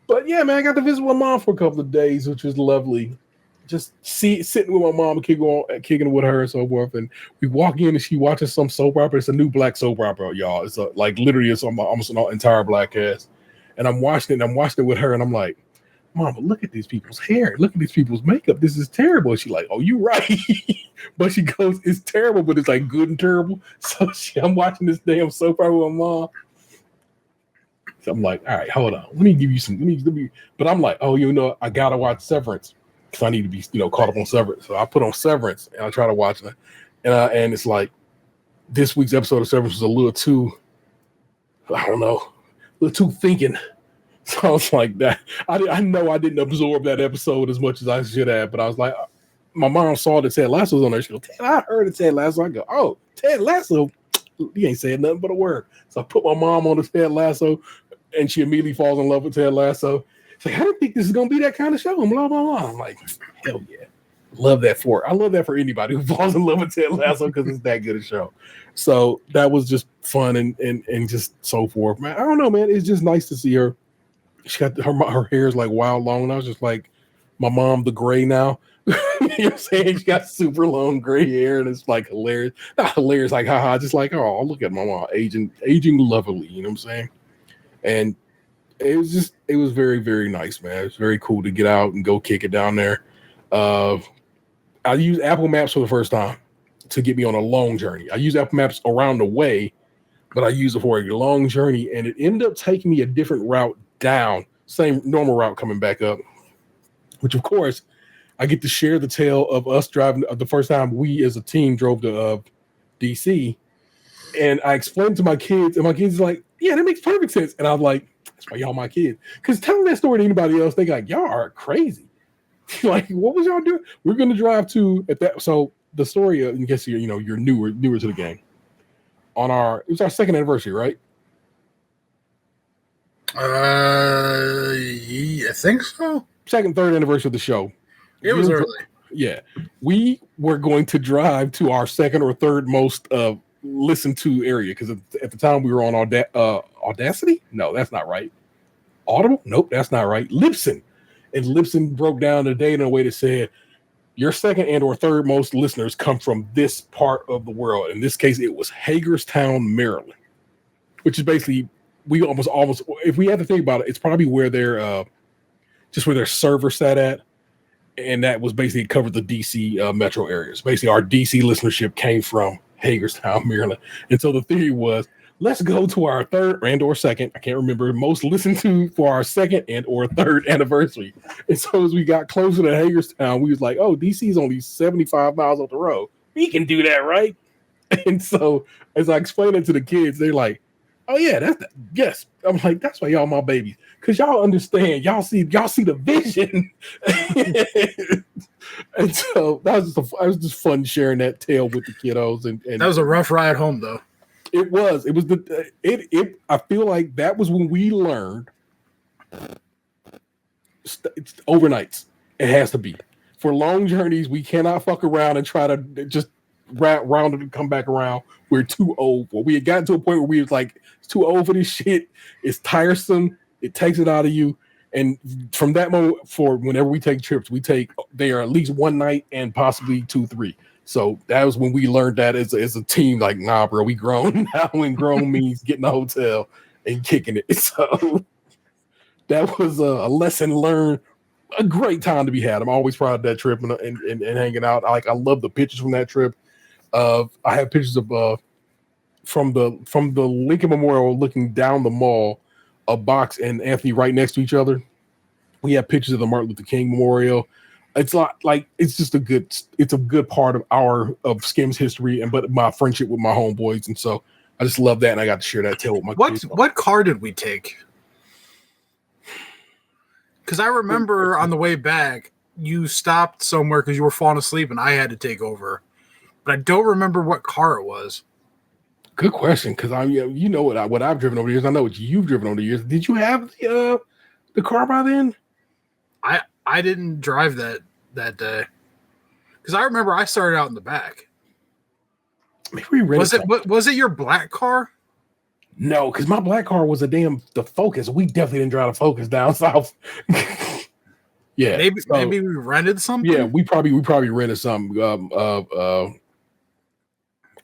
Speaker 2: But yeah, man, I got to visit my mom for a couple of days, which was lovely. Just sitting with my mom, kicking with her and so forth. And we walk in and she watches some soap opera. It's a new black soap opera, y'all. It's literally it's almost an entire black cast. And I'm watching it with her, and I'm like, Mama, look at these people's hair. Look at these people's makeup. This is terrible. And she's like, oh, you right. But she goes, it's terrible, but it's like good and terrible. So I'm watching this damn soap opera with my mom. So I'm like, all right, hold on. Let me give you some. Let me. But I'm like, oh, I gotta watch Severance. I need to be, caught up on Severance. So I put on Severance and I try to watch it. And it's like this week's episode of Severance was a little too, I don't know, a little too thinking. So I was like that. I know I didn't absorb that episode as much as I should have, but I was like, my mom saw that Ted Lasso was on there. She goes, I heard of Ted Lasso. I go, oh, Ted Lasso? He ain't saying nothing but a word. So I put my mom on the Ted Lasso, and she immediately falls in love with Ted Lasso. It's like, I didn't think this is going to be that kind of show. And blah, blah, blah. I'm like, hell yeah. Love that for her. I love that for anybody who falls in love with Ted Lasso because it's that good a show. So that was just fun and just so forth, man. I don't know, man. It's just nice to see her. She got her hair is like wild long. And I was just like, my mom, the gray now. You know what I'm saying? She got super long gray hair, and it's like hilarious. Not hilarious, like haha, just like, oh, look at my mom aging lovely. You know what I'm saying? And it was very, very nice, man. It was very cool to get out and go kick it down there. I used Apple Maps for the first time to get me on a long journey. I used Apple Maps around the way, but I used it for a long journey, and it ended up taking me a different route down, same normal route coming back up, which of course I get to share the tale of us driving the first time we as a team drove to DC. And I explained to my kids, and my kids are like, yeah, that makes perfect sense. And I'm like, that's why y'all my kids. Because telling that story to anybody else, they like, y'all are crazy. Like, what was y'all doing? We're going to drive to at that. So the story, in case you're newer to the game. It was our second anniversary, right?
Speaker 3: I think so.
Speaker 2: Second, third anniversary of the show.
Speaker 3: It was early.
Speaker 2: Yeah. We were going to drive to our second or third most listened to area, because at the time we were on Audacity. No, that's not right. Audible? Nope, that's not right. Libsyn. And Libsyn broke down the data in a way that said your second and or third most listeners come from this part of the world. In this case, it was Hagerstown, Maryland, which is basically we almost if we had to think about it, it's probably where their server sat at. And that was basically covered the DC metro areas. Basically, our DC listenership came from Hagerstown, Maryland. And so the theory was, let's go to our third and or second, I can't remember, most listened to for our second and or third anniversary. And so as we got closer to Hagerstown, we was like, oh, DC is only 75 miles off the road. We can do that, right? And so as I explained it to the kids, they're like, oh yeah, yes. I'm like, that's why y'all my babies. Cause y'all understand, y'all see the vision. And so that was just fun sharing that tale with the kiddos. And
Speaker 3: that was a rough ride home though.
Speaker 2: It was I feel like that was when we learned it's overnights. It has to be. For long journeys, we cannot fuck around and try to just round it and come back around. We're too old for. We had gotten to a point where we was like, it's too old for this shit. It's tiresome. It takes it out of you. And from that moment for whenever we take trips, they are at least one night and possibly 2-3. So that was when we learned that as a team, like, nah, bro, we grown now, and grown means getting a hotel and kicking it. So that was a lesson learned, a great time to be had. I'm always proud of that trip and hanging out. I love the pictures from that trip. I have pictures of from the Lincoln Memorial looking down the mall, a box and Anthony right next to each other. We have pictures of the Martin Luther King Memorial. It's like it's just a good part of SKiM's history but my friendship with my homeboys, and so I just love that, and I got to share that tale with my kids.
Speaker 3: What car did we take? Because I remember on the way back you stopped somewhere because you were falling asleep and I had to take over, but I don't remember what car it was.
Speaker 2: Good question, because you know what I've driven over the years. I know what you've driven over the years. Did you have the car by then?
Speaker 3: I didn't drive that day because I remember I started out in the back.
Speaker 2: Maybe we rented
Speaker 3: was it your black car?
Speaker 2: No, because my black car was the Focus. We definitely didn't drive the Focus down south. Yeah,
Speaker 3: maybe we rented something.
Speaker 2: Yeah, we probably rented something. One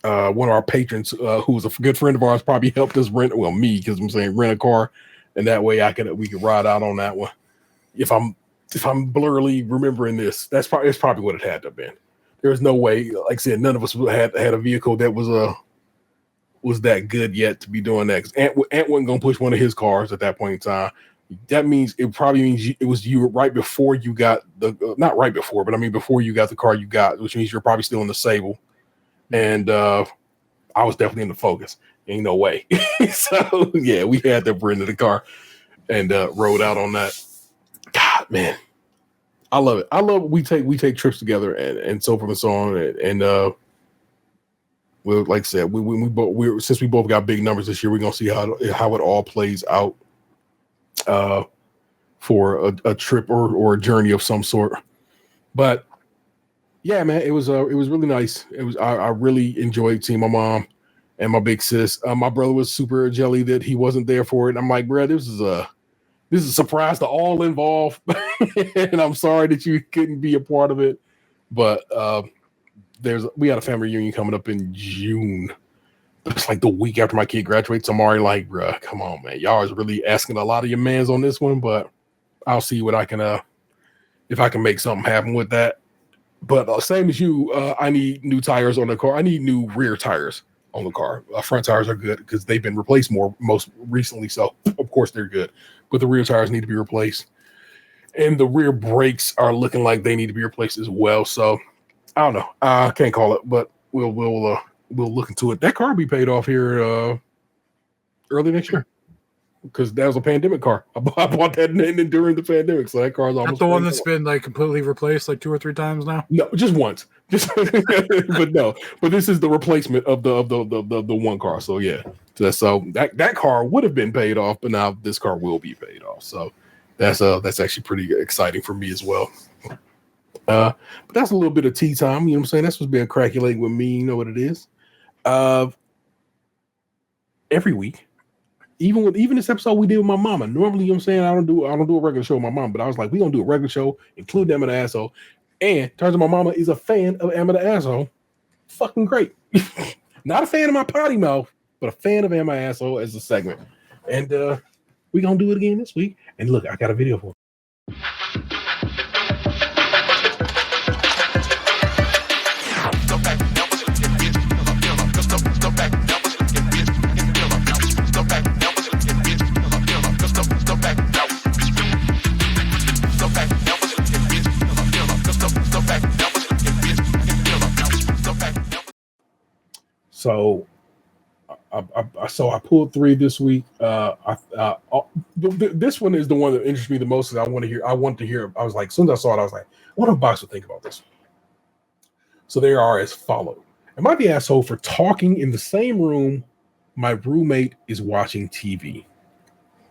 Speaker 2: of our patrons, who was a good friend of ours, probably helped us rent a car, and that way we could ride out on that one. If I'm blurrily remembering this, it's probably what it had to have been. There's no way, like I said, none of us had a vehicle that was that good yet to be doing that. Ant wasn't gonna push one of his cars at that point in time. That means it was you right before you got not right before, but I mean before you got the car you got, which means you're probably still in the Sable. And I was definitely in the Focus. Ain't no way. So yeah, we had to rent the car and rode out on that. God, man, I love it. I love we take trips together and so forth and so on. And well, like I said, we since we both got big numbers this year, we're gonna see how it all plays out for a trip or a journey of some sort. But yeah, man, it was really nice. I really enjoyed seeing my mom and my big sis. My brother was super jelly that he wasn't there for it. I'm like, bro, this is a surprise to all involved, and I'm sorry that you couldn't be a part of it. But we got a family reunion coming up in June. It's like the week after my kid graduates. I'm already like, bro, come on, man, y'all is really asking a lot of your mans on this one. But I'll see what I can if I can make something happen with that. But same as you, I need new tires on the car. I need new rear tires on the car. Front tires are good because they've been replaced most recently, so of course they're good. But the rear tires need to be replaced, and the rear brakes are looking like they need to be replaced as well. So I don't know. I can't call it, but we'll look into it. That car will be paid off here early next year because that was a pandemic car. I bought that during the pandemic, so that car's almost.
Speaker 3: Not the one that's been like completely replaced like 2 or 3 times now.
Speaker 2: No, just once. But this is the replacement of the one car. So yeah, so that car would have been paid off, but now this car will be paid off. So that's actually pretty exciting for me as well. But that's a little bit of tea time. You know what I'm saying? That's what's been craculating with me. You know what it is. Every week. Even this episode we did with my mama. Normally, you know what I'm saying, I don't do a regular show with my mom, but I was like, we're gonna do a regular show, include Emma the Asshole. And turns out my mama is a fan of Emma the Asshole. Fucking great. Not a fan of my potty mouth, but a fan of Emma Asshole as a segment. And we're gonna do it again this week. And look, I got a video for it. So I pulled 3 this week. This one is the one that interests me the most. I want to hear. I was like, as soon as I saw it, I was like, what do Box would think about this? So they are as follow. Am I the asshole for talking in the same room my roommate is watching TV?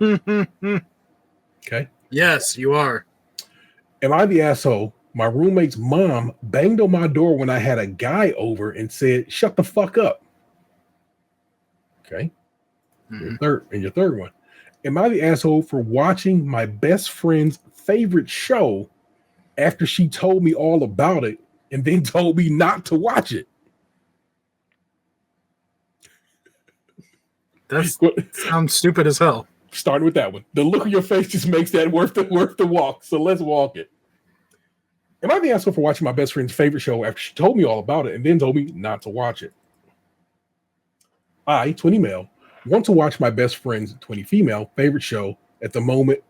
Speaker 2: Okay.
Speaker 3: Yes, you are.
Speaker 2: Am I the asshole? My roommate's mom banged on my door when I had a guy over and said, "Shut the fuck up." Okay. Your third one. Am I the asshole for watching my best friend's favorite show after she told me all about it and then told me not to watch it?
Speaker 3: That sounds stupid as hell.
Speaker 2: Starting with that one. The look on your face just makes that worth the walk. So let's walk it. Am I the asshole for watching my best friend's favorite show after she told me all about it and then told me not to watch it? I, 20 male, want to watch my best friend's 20 female favorite show at the moment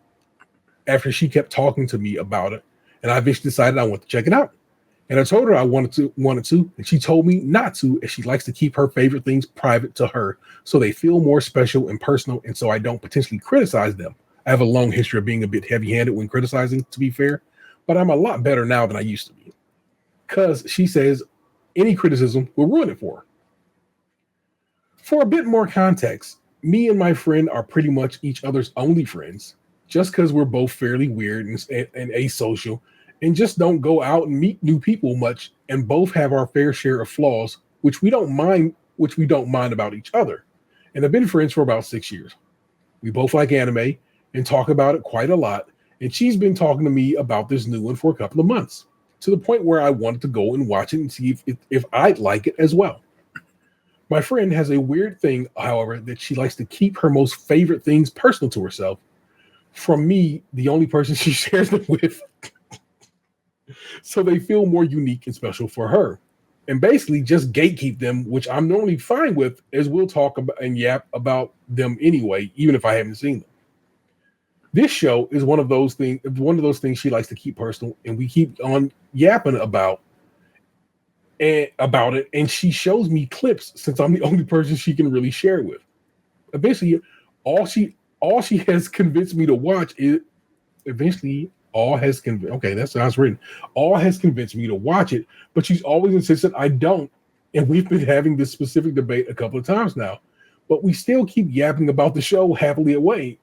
Speaker 2: after she kept talking to me about it, and I eventually decided I want to check it out. And I told her I wanted to, and she told me not to, as she likes to keep her favorite things private to her so they feel more special and personal, and so I don't potentially criticize them. I have a long history of being a bit heavy-handed when criticizing, to be fair, but I'm a lot better now than I used to be. Because she says any criticism will ruin it for her. For a bit more context, me and my friend are pretty much each other's only friends, just because we're both fairly weird and asocial, and just don't go out and meet new people much, and both have our fair share of flaws, which we don't mind about each other, and have been friends for about 6 years. We both like anime and talk about it quite a lot, and she's been talking to me about this new one for a couple of months, to the point where I wanted to go and watch it and see if I'd like it as well. My friend has a weird thing, however, that she likes to keep her most favorite things personal to herself. From me, the only person she shares them with, so they feel more unique and special for her. And basically just gatekeep them, which I'm normally fine with, as we'll talk about and yap about them anyway, even if I haven't seen them. This show is one of those things she likes to keep personal, and we keep on yapping about it, and she shows me clips since I'm the only person she can really share with. Eventually, all she has convinced me to watch is all has convinced me to watch it, but she's always insisted I don't, and we've been having this specific debate a couple of times now, but we still keep yapping about the show happily away.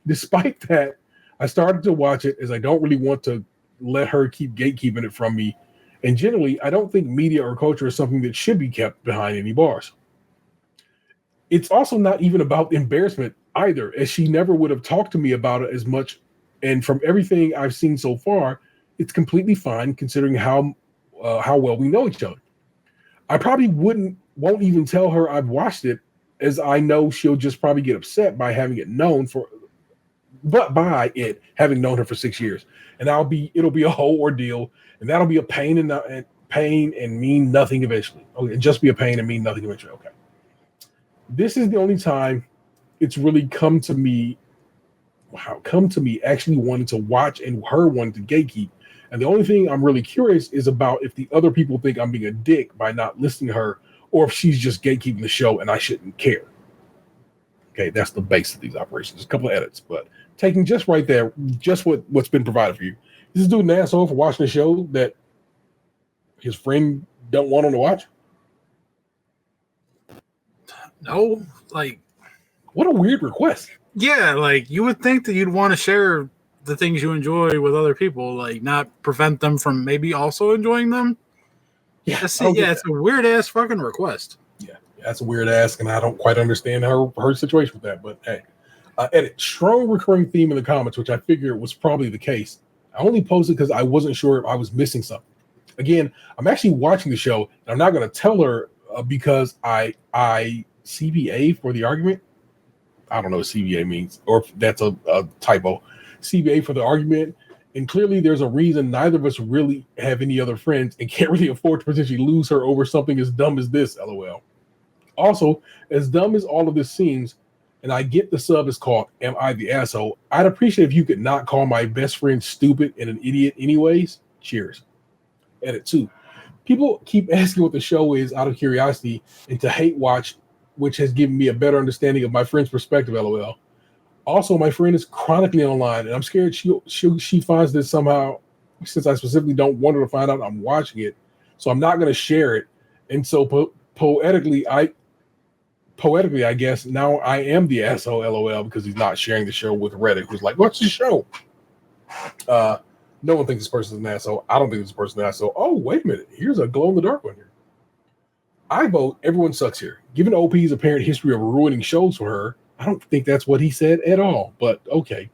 Speaker 2: Despite that, I started to watch it as I don't really want to let her keep gatekeeping it from me. And generally, I don't think media or culture is something that should be kept behind any bars. It's also not even about embarrassment either, as she never would have talked to me about it as much. And from everything I've seen so far, it's completely fine considering how well we know each other. I probably won't even tell her I've watched it, as I know she'll just probably get upset by having it known having known her for 6 years, and it'll be a whole ordeal, and that'll be a pain and mean nothing eventually. Okay, just be a pain and mean nothing eventually. Okay, this is the only time it's really come to me actually wanting to watch and her wanting to gatekeep. And the only thing I'm really curious is about if the other people think I'm being a dick by not listening to her, or if she's just gatekeeping the show and I shouldn't care. Okay, that's the base of these operations. A couple of edits, but taking just right there, just what's been provided for you. Is this dude an asshole for watching a show that his friend don't want him to watch?
Speaker 3: No, like,
Speaker 2: what a weird request.
Speaker 3: Yeah, like, you would think that you'd want to share the things you enjoy with other people, like not prevent them from maybe also enjoying them. Yeah, it's a weird ass fucking request.
Speaker 2: Yeah, that's a weird ask, and I don't quite understand her situation with that. But hey, edit strong recurring theme in the comments, which I figured was probably the case. I only posted because I wasn't sure if I was missing something. Again, I'm actually watching the show, and I'm not going to tell her because I CBA for the argument. I don't know what CBA means, or if that's a typo. CBA for the argument, and clearly there's a reason neither of us really have any other friends and can't really afford to potentially lose her over something as dumb as this, LOL. Also, as dumb as all of this seems, And I get the sub is called Am I the Asshole? I'd appreciate if you could not call my best friend stupid and an idiot anyways. Cheers. Edit 2. People keep asking what the show is out of curiosity and to hate watch, which has given me a better understanding of my friend's perspective, LOL. Also, my friend is chronically online, and I'm scared she finds this somehow, since I specifically don't want her to find out I'm watching it. So I'm not going to share it. And so poetically, I guess now I am the asshole, LOL, because he's not sharing the show with Reddit, who's like, what's the show? No one thinks this person's an asshole. I don't think this person's an asshole. Oh, wait a minute. Here's a glow-in-the-dark one here. I vote everyone sucks here. Given OP's apparent history of ruining shows for her, I don't think that's what he said at all, but okay.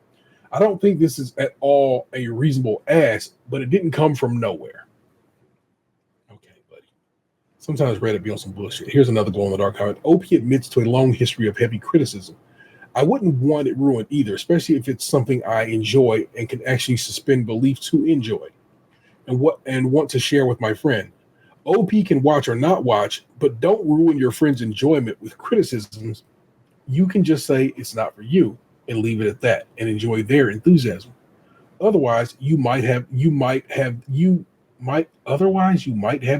Speaker 2: I don't think this is at all a reasonable ask, but it didn't come from nowhere. Okay, buddy. Sometimes Reddit be on some bullshit. Here's another glow-in-the-dark comment. OP admits to a long history of heavy criticism. I wouldn't want it ruined either, especially if it's something I enjoy and can actually suspend belief to enjoy and want to share with my friend. OP can watch or not watch, but don't ruin your friend's enjoyment with criticisms. You can just say it's not for you and leave it at that and enjoy their enthusiasm. Otherwise, you might have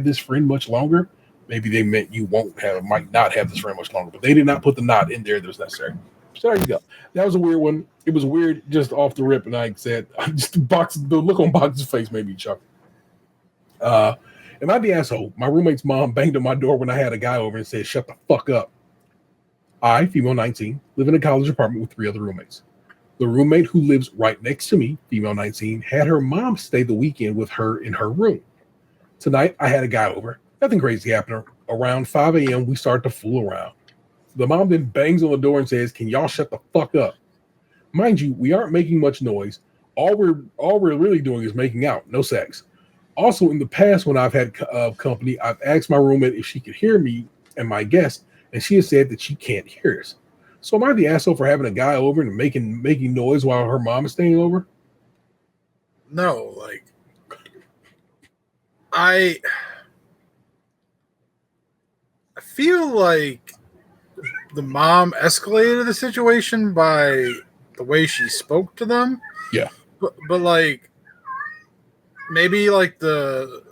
Speaker 2: this friend much longer. Maybe they meant you might not have this friend much longer, but they did not put the not in there that was necessary. So there you go. That was a weird one. It was weird just off the rip, and I said, the look on Box's face made me chuckle. Am I the asshole? My roommate's mom banged on my door when I had a guy over and said, shut the fuck up. I, female 19, live in a college apartment with 3 other roommates. The roommate who lives right next to me, female 19, had her mom stay the weekend with her in her room. Tonight, I had a guy over. Nothing crazy happened. Around 5 a.m., we started to fool around. The mom then bangs on the door and says, can y'all shut the fuck up? Mind you, we aren't making much noise. All we're really doing is making out, no sex. Also, in the past, when I've had company, I've asked my roommate if she could hear me and my guest, and she has said that she can't hear us. So am I the asshole for having a guy over and making noise while her mom is staying over?
Speaker 3: No, I feel like the mom escalated the situation by the way she spoke to them.
Speaker 2: Yeah.
Speaker 3: But maybe the...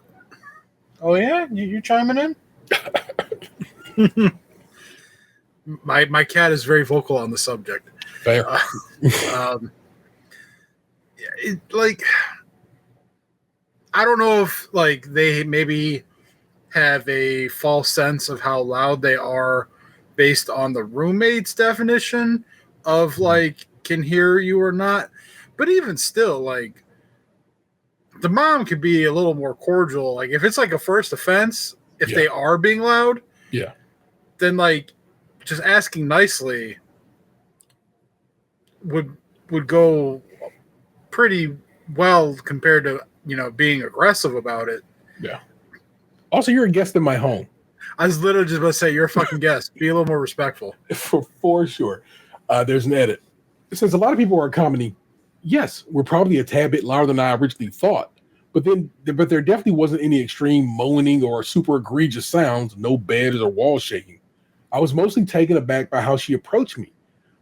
Speaker 3: Oh, yeah? You chiming in? My cat is very vocal on the subject.
Speaker 2: Fair.
Speaker 3: I don't know if they maybe have a false sense of how loud they are based on the roommate's definition of can hear you or not. But even still, the mom could be a little more cordial. If it's a first offense, if they are being loud,
Speaker 2: yeah, then
Speaker 3: just asking nicely would go pretty well compared to being aggressive about it.
Speaker 2: Yeah. Also, you're a guest in my home.
Speaker 3: I was literally just about to say you're a fucking guest. Be a little more respectful.
Speaker 2: For sure. There's an edit. Since a lot of people are comedy, yes, we're probably a tad bit louder than I originally thought. But there definitely wasn't any extreme moaning or super egregious sounds, no beds or walls shaking. I was mostly taken aback by how she approached me.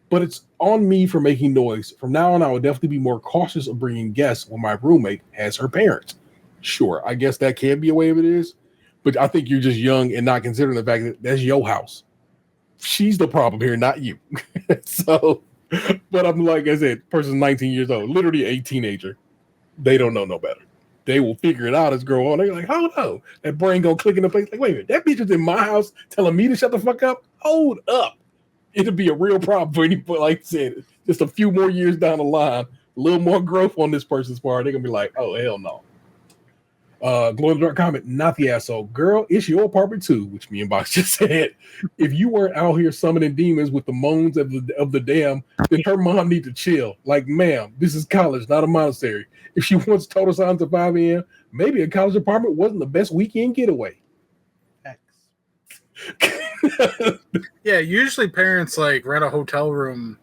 Speaker 2: But it's on me for making noise. From now on, I will definitely be more cautious of bringing guests when my roommate has her parents. Sure, I guess that can be a way of it is. But I think you're just young and not considering the fact that that's your house. She's the problem here, not you. So, but I'm like I said, person's 19 years old, literally a teenager. They don't know no better. They will figure it out as grow on. They're like, hold on. That brain gonna click in the place. Like, wait a minute, that bitch is in my house telling me to shut the fuck up? Hold up. It'll be a real problem for anybody. Like I said, just a few more years down the line, a little more growth on this person's part. They're gonna be like, oh, hell no. Glow in the dark comment, not the asshole. Girl, it's your apartment too, which me and Box just said. If you weren't out here summoning demons with the moans of the dam, then her mom need to chill. Like, ma'am, this is college, not a monastery. If she wants total silence at 5 a.m., maybe a college apartment wasn't the best weekend getaway.
Speaker 3: Yeah, usually parents rent a hotel room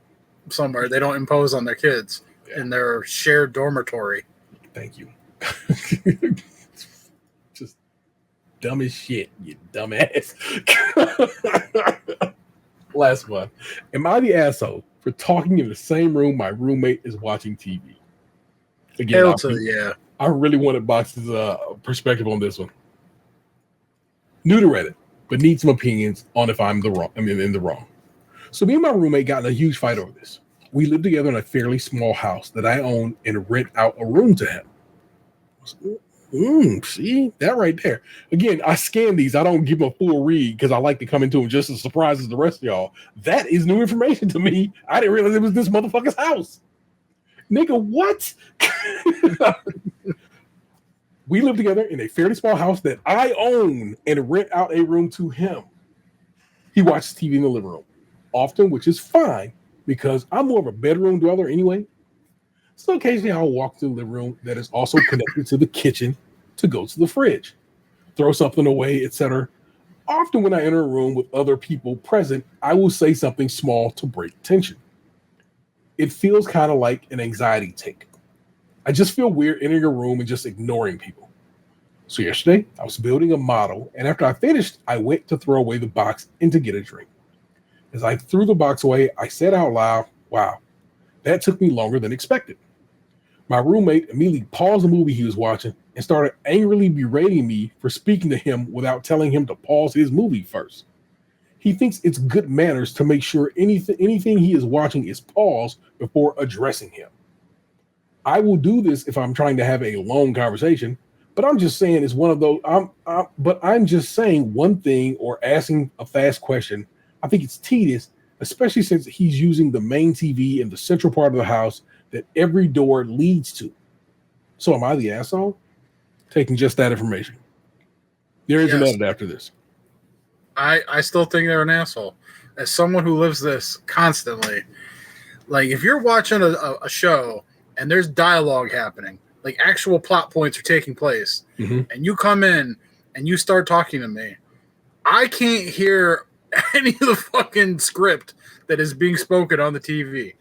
Speaker 3: somewhere. They don't impose on their kids in their shared dormitory.
Speaker 2: Thank you. Dumb as shit, you dumbass. Last one. Am I the asshole for talking in the same room my roommate is watching TV? Again, I really wanted Box's perspective on this one. New to Reddit, but need some opinions on if I'm in the wrong. So me and my roommate got in a huge fight over this. We live together in a fairly small house that I own and rent out a room to him. See that right there. Again, I scan these. I don't give them a full read because I like to come into them just as surprised as the rest of y'all. That is new information to me. I didn't realize it was this motherfucker's house. Nigga, what? We live together in a fairly small house that I own and rent out a room to him. He watches TV in the living room often, which is fine because I'm more of a bedroom dweller anyway. So occasionally I'll walk through the living room that is also connected to the kitchen to go to the fridge, throw something away, etc. Often when I enter a room with other people present, I will say something small to break tension. It feels kind of like an anxiety take. I just feel weird entering a room and just ignoring people. So yesterday I was building a model, and after I finished, I went to throw away the box and to get a drink. As I threw the box away, I said out loud, "Wow, that took me longer than expected." My roommate immediately paused the movie he was watching and started angrily berating me for speaking to him without telling him to pause his movie first. He thinks it's good manners to make sure anything he is watching is paused before addressing him. I will do this if I'm trying to have a long conversation, but I'm just saying it's one of those. I'm just saying one thing or asking a fast question. I think it's tedious, especially since he's using the main TV in the central part of the house that every door leads to. So am I the asshole? Taking just that information. There is an edit after this.
Speaker 3: I still think they're an asshole. As someone who lives this constantly, like if you're watching a show and there's dialogue happening, like actual plot points are taking place, and you come in and you start talking to me, I can't hear any of the fucking script that is being spoken on the TV.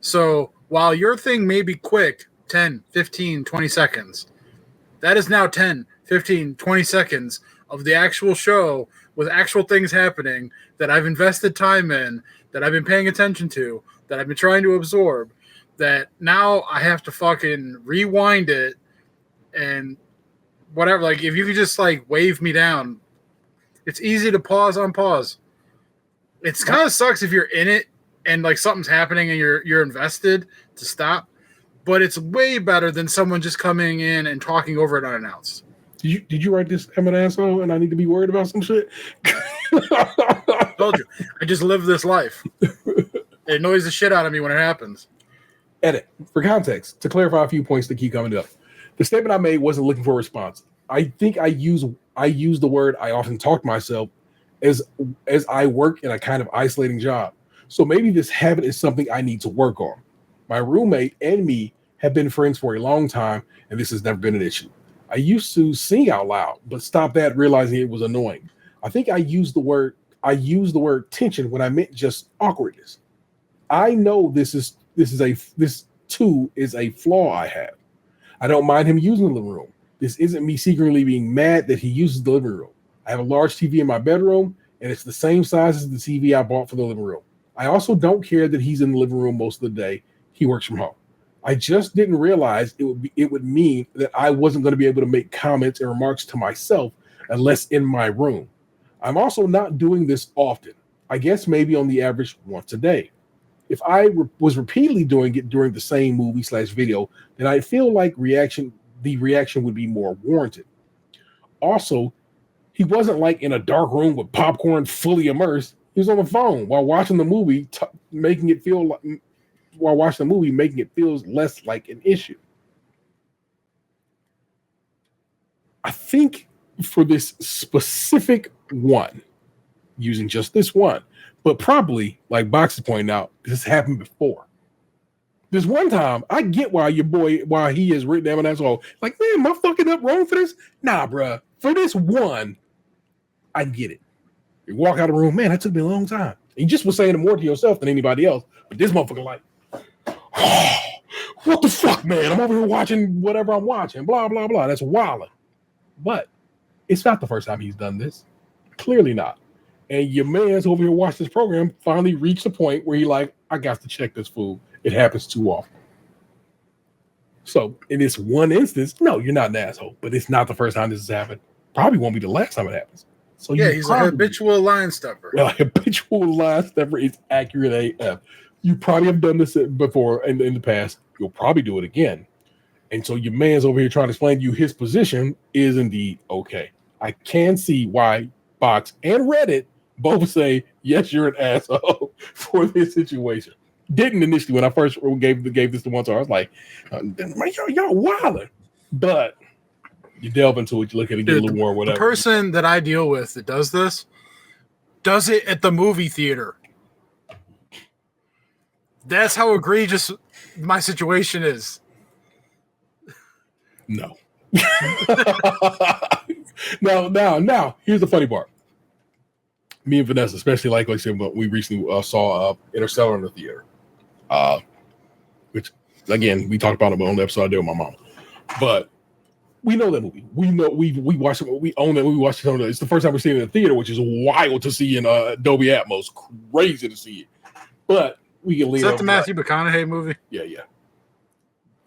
Speaker 3: So while your thing may be quick, 10, 15, 20 seconds, that is now 10, 15, 20 seconds of the actual show with actual things happening that I've invested time in, that I've been paying attention to, that I've been trying to absorb, that now I have to fucking rewind it and whatever. Like, if you could just, like, wave me down, it's easy to pause on pause. It's kind of sucks if you're in it and, like, something's happening and you're invested to stop, but it's way better than someone just coming in and talking over it unannounced.
Speaker 2: Did you write this, I'm an asshole, and I need to be worried about some shit?
Speaker 3: I told you. I just live this life. It annoys the shit out of me when it happens.
Speaker 2: Edit. For context, to clarify a few points that keep coming up. The statement I made wasn't looking for a response. I think I use the word I often talk to myself as I work in a kind of isolating job. So maybe this habit is something I need to work on. My roommate and me have been friends for a long time, and this has never been an issue. I used to sing out loud, but stopped that realizing it was annoying. I think I used the word tension when I meant just awkwardness. I know this too is a flaw I have. I don't mind him using the living room. This isn't me secretly being mad that he uses the living room. I have a large TV in my bedroom, and it's the same size as the TV I bought for the living room. I also don't care that he's in the living room most of the day. He works from home. I just didn't realize it would mean that I wasn't going to be able to make comments and remarks to myself unless in my room. I'm also not doing this often. I guess maybe on the average once a day. If I was repeatedly doing it during the same movie/video, then I feel like the reaction would be more warranted. Also, he wasn't like in a dark room with popcorn fully immersed. He was on the phone while watching the movie, making it feel less like an issue. I think for this specific one, using just this one, but probably, like Box is pointing out, this happened before. This one time, I get why he has written down an asshole. Like, man, am I fucking up wrong for this? Nah, bruh. For this one, I get it. You walk out of the room, man, that took me a long time. You just was saying it more to yourself than anybody else. But this motherfucker like, oh, what the fuck, man? I'm over here watching whatever I'm watching. Blah, blah, blah. That's wilding. But it's not the first time he's done this. Clearly not. And your man's over here watching this program finally reached a point where he like, I got to check this food. It happens too often. So in this one instance, no, you're not an asshole, but it's not the first time this has happened. Probably won't be the last time it happens. So
Speaker 3: yeah, he's a habitual line stepper.
Speaker 2: Well, a habitual line stepper is accurate AF. You probably have done this before in the past. You'll probably do it again. And so your man's over here trying to explain to you his position is indeed okay. I can see why Fox and Reddit both say, yes, you're an asshole for this situation. Didn't initially when I first gave this to one star. I was like, y'all wilder. But you delve into it, you look at it, get a little more, whatever.
Speaker 3: The person that I deal with that does this does it at the movie theater. That's how egregious my situation is.
Speaker 2: No. Now, here's the funny part. Me and Vanessa, especially like I said, we recently saw Interstellar in the theater. Which, again, we talked about it on the episode I did with my mom. But we know that movie. We know we watched it. We own it. We watched it. It's the first time we've seen it in the theater, which is wild to see in Dolby Atmos. Crazy to see it. But we can lean.
Speaker 3: Is that the Matthew McConaughey movie?
Speaker 2: Yeah.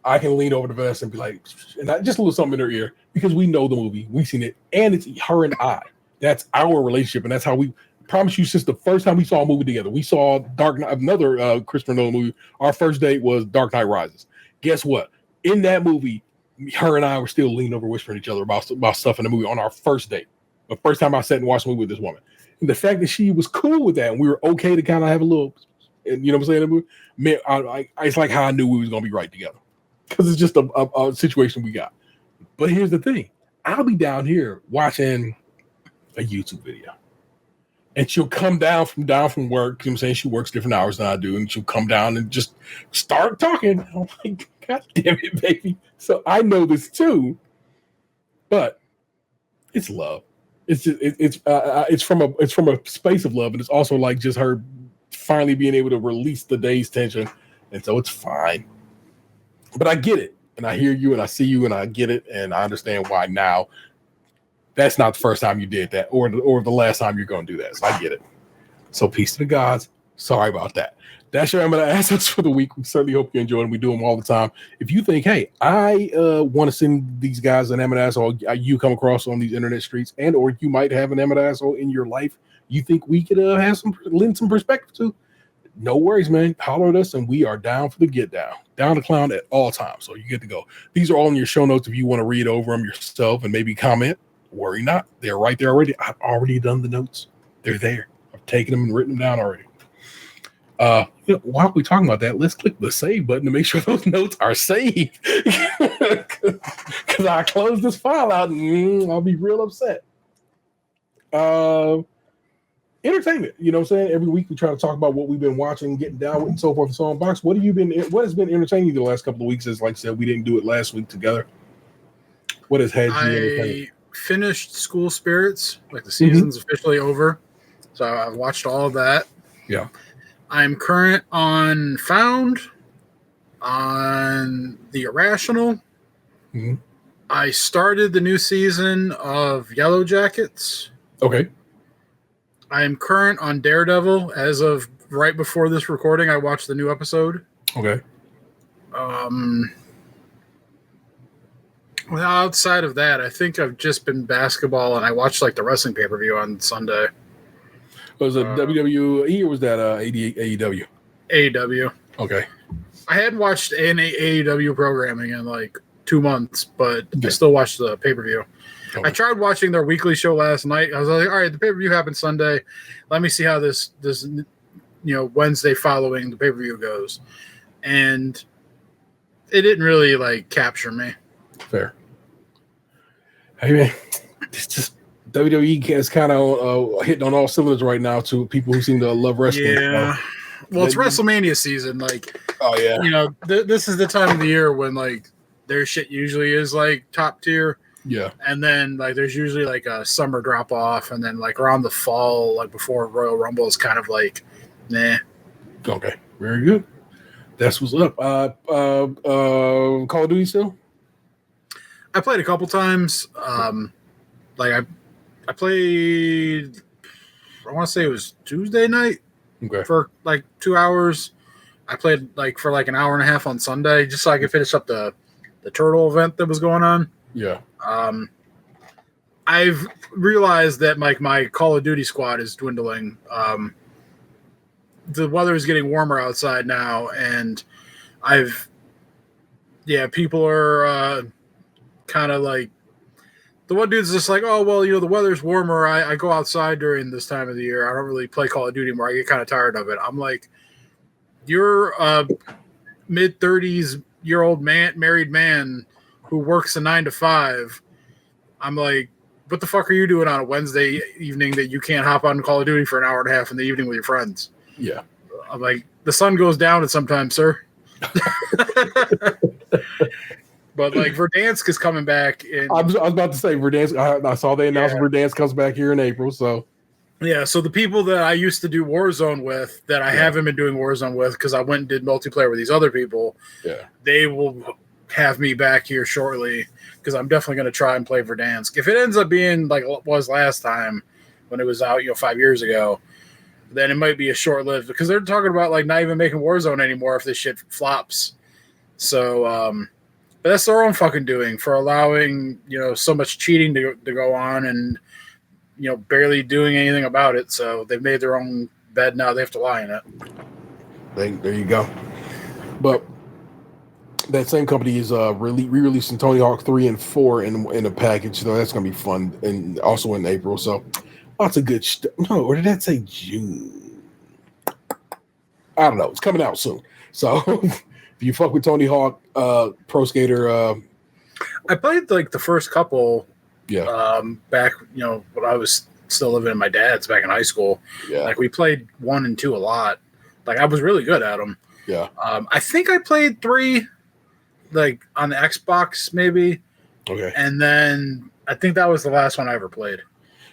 Speaker 2: I can lean over to Vanessa and be like, and just a little something in her ear because we know the movie, we've seen it, and it's her and I. That's our relationship, and that's how we promise you. Since the first time we saw a movie together, we saw Dark Knight, another Christopher Nolan movie. Our first date was Dark Knight Rises. Guess what? In that movie, her and I were still leaning over, whispering to each other about stuff in the movie on our first date. The first time I sat and watched a movie with this woman, and the fact that she was cool with that, and we were okay to kind of have a little, you know what I'm saying? Man, it's like how I knew we was gonna be right together. Because it's just a situation we got. But here's the thing. I'll be down here watching a YouTube video. And she'll come down from work. You know what I'm saying? She works different hours than I do. And she'll come down and just start talking. I'm like, God damn it, baby. So I know this too. But it's love. It's just, it's from a space of love. And it's also like just her finally being able to release the day's tension. And so it's fine. But I get it, and I hear you, and I see you, and I get it, and I understand why now. That's not the first time you did that, or the last time you're going to do that. So I get it. So peace to the gods. Sorry about that. That's your Amanda Assets for the week. We certainly hope you enjoy it. We do them all the time. If you think, hey, I want to send these guys an Amanda asshole you come across on these internet streets, and or you might have an Amanda asshole in your life you think we could lend some perspective to, no worries, man. Holler at us, and we are down for the get down. Down to clown at all times, so you get to go. These are all in your show notes if you want to read over them yourself and maybe comment. Worry not. They're right there already. I've already done the notes. They're there. I've taken them and written them down already. While we're talking about that, let's click the save button to make sure those notes are saved. Because I close this file out and I'll be real upset. Entertainment, you know what I'm saying? Every week we try to talk about what we've been watching, getting down with, and so forth and so on. Box, what has been entertaining you the last couple of weeks? As like I said, we didn't do it last week together. What has had you entertained?
Speaker 3: I finished School Spirits, like the season's officially over. So I've watched all of that.
Speaker 2: Yeah.
Speaker 3: I'm current on Found, on The Irrational.
Speaker 2: Mm-hmm.
Speaker 3: I started the new season of Yellow Jackets.
Speaker 2: Okay.
Speaker 3: I am current on Daredevil. As of right before this recording, I watched the new episode.
Speaker 2: Okay.
Speaker 3: Well, outside of that, I think I've just been basketball, and I watched like the wrestling pay-per-view on Sunday.
Speaker 2: Was it WWE or was that AEW?
Speaker 3: AEW.
Speaker 2: Okay.
Speaker 3: I hadn't watched any AEW programming in like 2 months, but
Speaker 2: Okay.
Speaker 3: I still watched the pay-per-view.
Speaker 2: Okay.
Speaker 3: I tried watching their weekly show last night. I was like, all right, the pay-per-view happened Sunday. Let me see how this Wednesday following the pay-per-view goes. And it didn't really like capture me.
Speaker 2: Fair. Hey man, it's just WWE is kind of hitting on all cylinders right now to people who seem to love wrestling.
Speaker 3: Yeah. Well, it's WrestleMania season. Like,
Speaker 2: oh yeah,
Speaker 3: this is the time of the year when like their shit usually is like top tier.
Speaker 2: Yeah.
Speaker 3: And then like there's usually like a summer drop off, and then like around the fall, like before Royal Rumble is kind of like, nah.
Speaker 2: Okay. Very good. That's what's up. Call of Duty still?
Speaker 3: I played a couple times. I played I want to say it was Tuesday night
Speaker 2: Okay.
Speaker 3: for like 2 hours. I played like for like an hour and a half on Sunday just so I could finish up the turtle event that was going on.
Speaker 2: Yeah.
Speaker 3: I've realized that like my Call of Duty squad is dwindling. The weather is getting warmer outside now, and people are kind of like, the one dude's just like, oh, well, the weather's warmer. I go outside during this time of the year. I don't really play Call of Duty anymore. I get kind of tired of it. I'm like, you're a mid-30s-year-old married man who works a 9 to 5. I'm like, what the fuck are you doing on a Wednesday evening that you can't hop on Call of Duty for an hour and a half in the evening with your friends?
Speaker 2: Yeah.
Speaker 3: I'm like, the sun goes down at some time, sir. But like Verdansk is coming back. I was
Speaker 2: about to say Verdansk. I saw they announced Verdansk comes back here in April. So
Speaker 3: yeah, so the people that I used to do Warzone with, that I haven't been doing Warzone with because I went and did multiplayer with these other people, they will have me back here shortly because I'm definitely going to try and play Verdansk. If it ends up being like it was last time when it was out, 5 years ago, then it might be a short-lived, because they're talking about like not even making Warzone anymore if this shit flops. So, but that's their own fucking doing for allowing so much cheating to go on and barely doing anything about it. So they've made their own bed now. They have to lie in it.
Speaker 2: There you go. But that same company is re-releasing Tony Hawk 3 and 4 in a package. So that's going to be fun, and also in April. So lots of good stuff. No, or did that say June? I don't know. It's coming out soon. So if you fuck with Tony Hawk, Pro Skater.
Speaker 3: I played like the first couple.
Speaker 2: Yeah.
Speaker 3: Back, when I was still living in my dad's back in high school.
Speaker 2: Yeah.
Speaker 3: Like we played 1 and 2 a lot. Like I was really good at them.
Speaker 2: Yeah.
Speaker 3: I think I played 3, like on the Xbox maybe.
Speaker 2: Okay.
Speaker 3: And then I think that was the last one I ever played.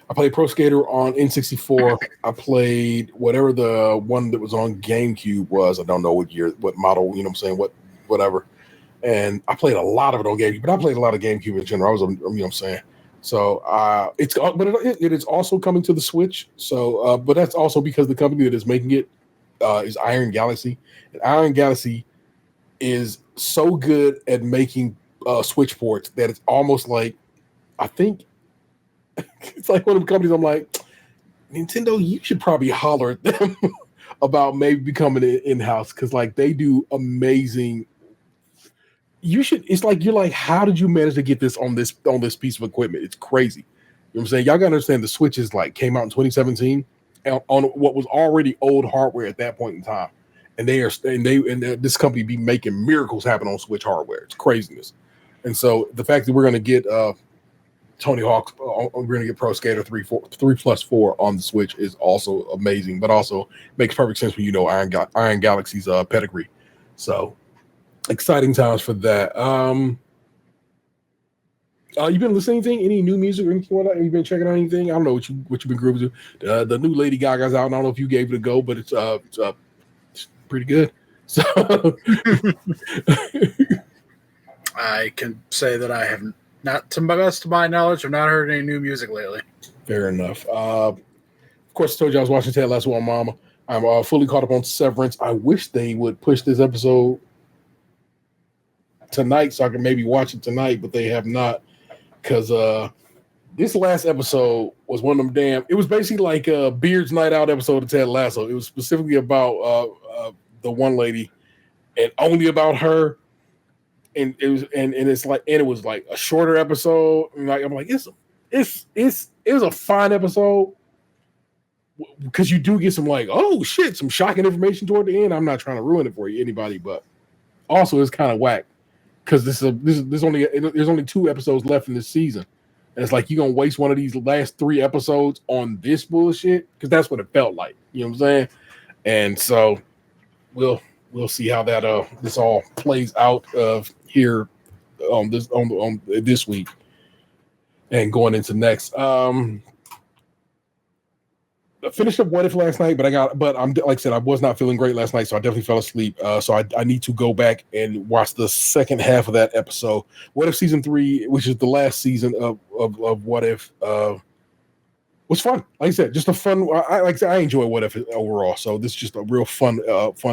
Speaker 2: I played Pro Skater on N64. I played whatever the one that was on GameCube was. I don't know what year, what model, whatever. And I played a lot of it on GameCube, but I played a lot of GameCube in general. So it is also coming to the Switch. So, but that's also because the company that is making it is Iron Galaxy. And Iron Galaxy is so good at making Switch ports that it's almost like, I think, it's like one of the companies I'm like, Nintendo, you should probably holler at them about maybe becoming in-house, because like they do amazing. It's like you're like, how did you manage to get this on this piece of equipment? It's crazy. You know what I'm saying? Y'all gotta understand the Switches like came out in 2017 on what was already old hardware at that point in time. And this company be making miracles happen on Switch hardware. It's craziness. And so the fact that we're gonna get Tony Hawk, we're going to get Pro Skater 3+4 on the Switch is also amazing, but also makes perfect sense when Iron Galaxy's pedigree. So exciting times for that. You been listening to anything? Any new music or anything like that? Have you been checking out anything? I don't know what you've been grooving to. The new Lady Gaga's out. I don't know if you gave it a go, but it's pretty good. So
Speaker 3: I can say that I haven't. Not to the best of my knowledge, I've not heard any new music lately.
Speaker 2: Fair enough. Of course, I told you I was watching Ted Lasso on Mama. I'm fully caught up on Severance. I wish they would push this episode tonight so I can maybe watch it tonight, but they have not, because this last episode was one of them it was basically like a Beard's Night Out episode of Ted Lasso. It was specifically about the one lady and only about her. And it was like a shorter episode. And like I'm like, it was a fine episode, because you do get some like, oh shit, some shocking information toward the end. I'm not trying to ruin it for anybody, but also it's kind of whack, because there's only 2 episodes left in this season, and it's like, you're gonna waste one of these last 3 episodes on this bullshit, because that's what it felt like. You know what I'm saying? And so we'll see how that this all plays out here on this week and going into next. I finished up What If last night, but I'm like I said, I was not feeling great last night, so I definitely fell asleep. So I need to go back and watch the second half of that episode. What If season 3, which is the last season of What If, was fun. Like I said, just a fun. I enjoy What If overall. So this is just a real fun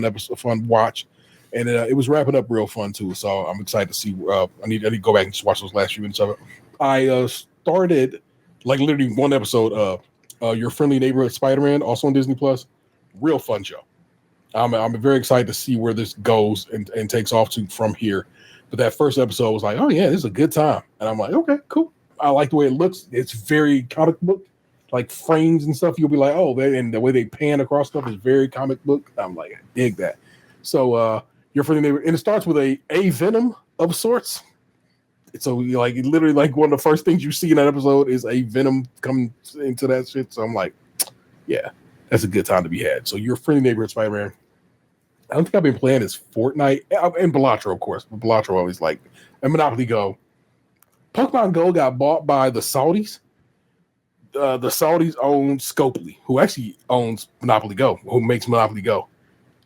Speaker 2: episode, fun watch, and it was wrapping up real fun too. So I'm excited to see. I need to go back and just watch those last few minutes of it. I started like literally one episode of Your Friendly Neighborhood Spider-Man, also on Disney Plus. Real fun show. I'm very excited to see where this goes and takes off from here. But that first episode was like, oh yeah, this is a good time, and I'm like, okay, cool. I like the way it looks. It's very comic book. Like frames and stuff, you'll be like, oh, and the way they pan across stuff is very comic book. I'm like, I dig that. So Your Friendly Neighbor, and it starts with a Venom of sorts. So like literally like one of the first things you see in that episode is a Venom coming into that shit. So I'm like, yeah, that's a good time to be had. So Your Friendly Neighborhood Spider-Man. I don't think I've been playing is Fortnite and Balatro, of course. But Balatro always like and Monopoly Go. Pokemon Go got bought by the Saudis. The Saudis own Scopely, who actually owns Monopoly Go, who makes Monopoly Go.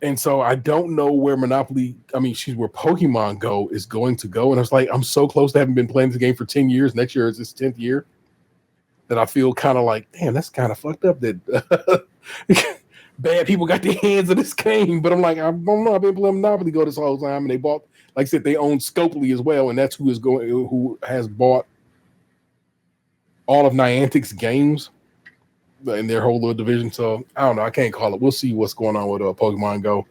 Speaker 2: And so I don't know where where Pokemon Go is going to go. And I was like, I'm so close to having been playing this game for 10 years. Next year is its 10th year. That I feel kind of like, damn, that's kind of fucked up that bad people got their hands in this game. But I'm like, I don't know. I've been playing Monopoly Go this whole time. And they bought, like I said, they own Scopely as well. And that's who has bought all of Niantic's games in their whole little division. So I don't know. I can't call it. We'll see what's going on with Pokemon Go.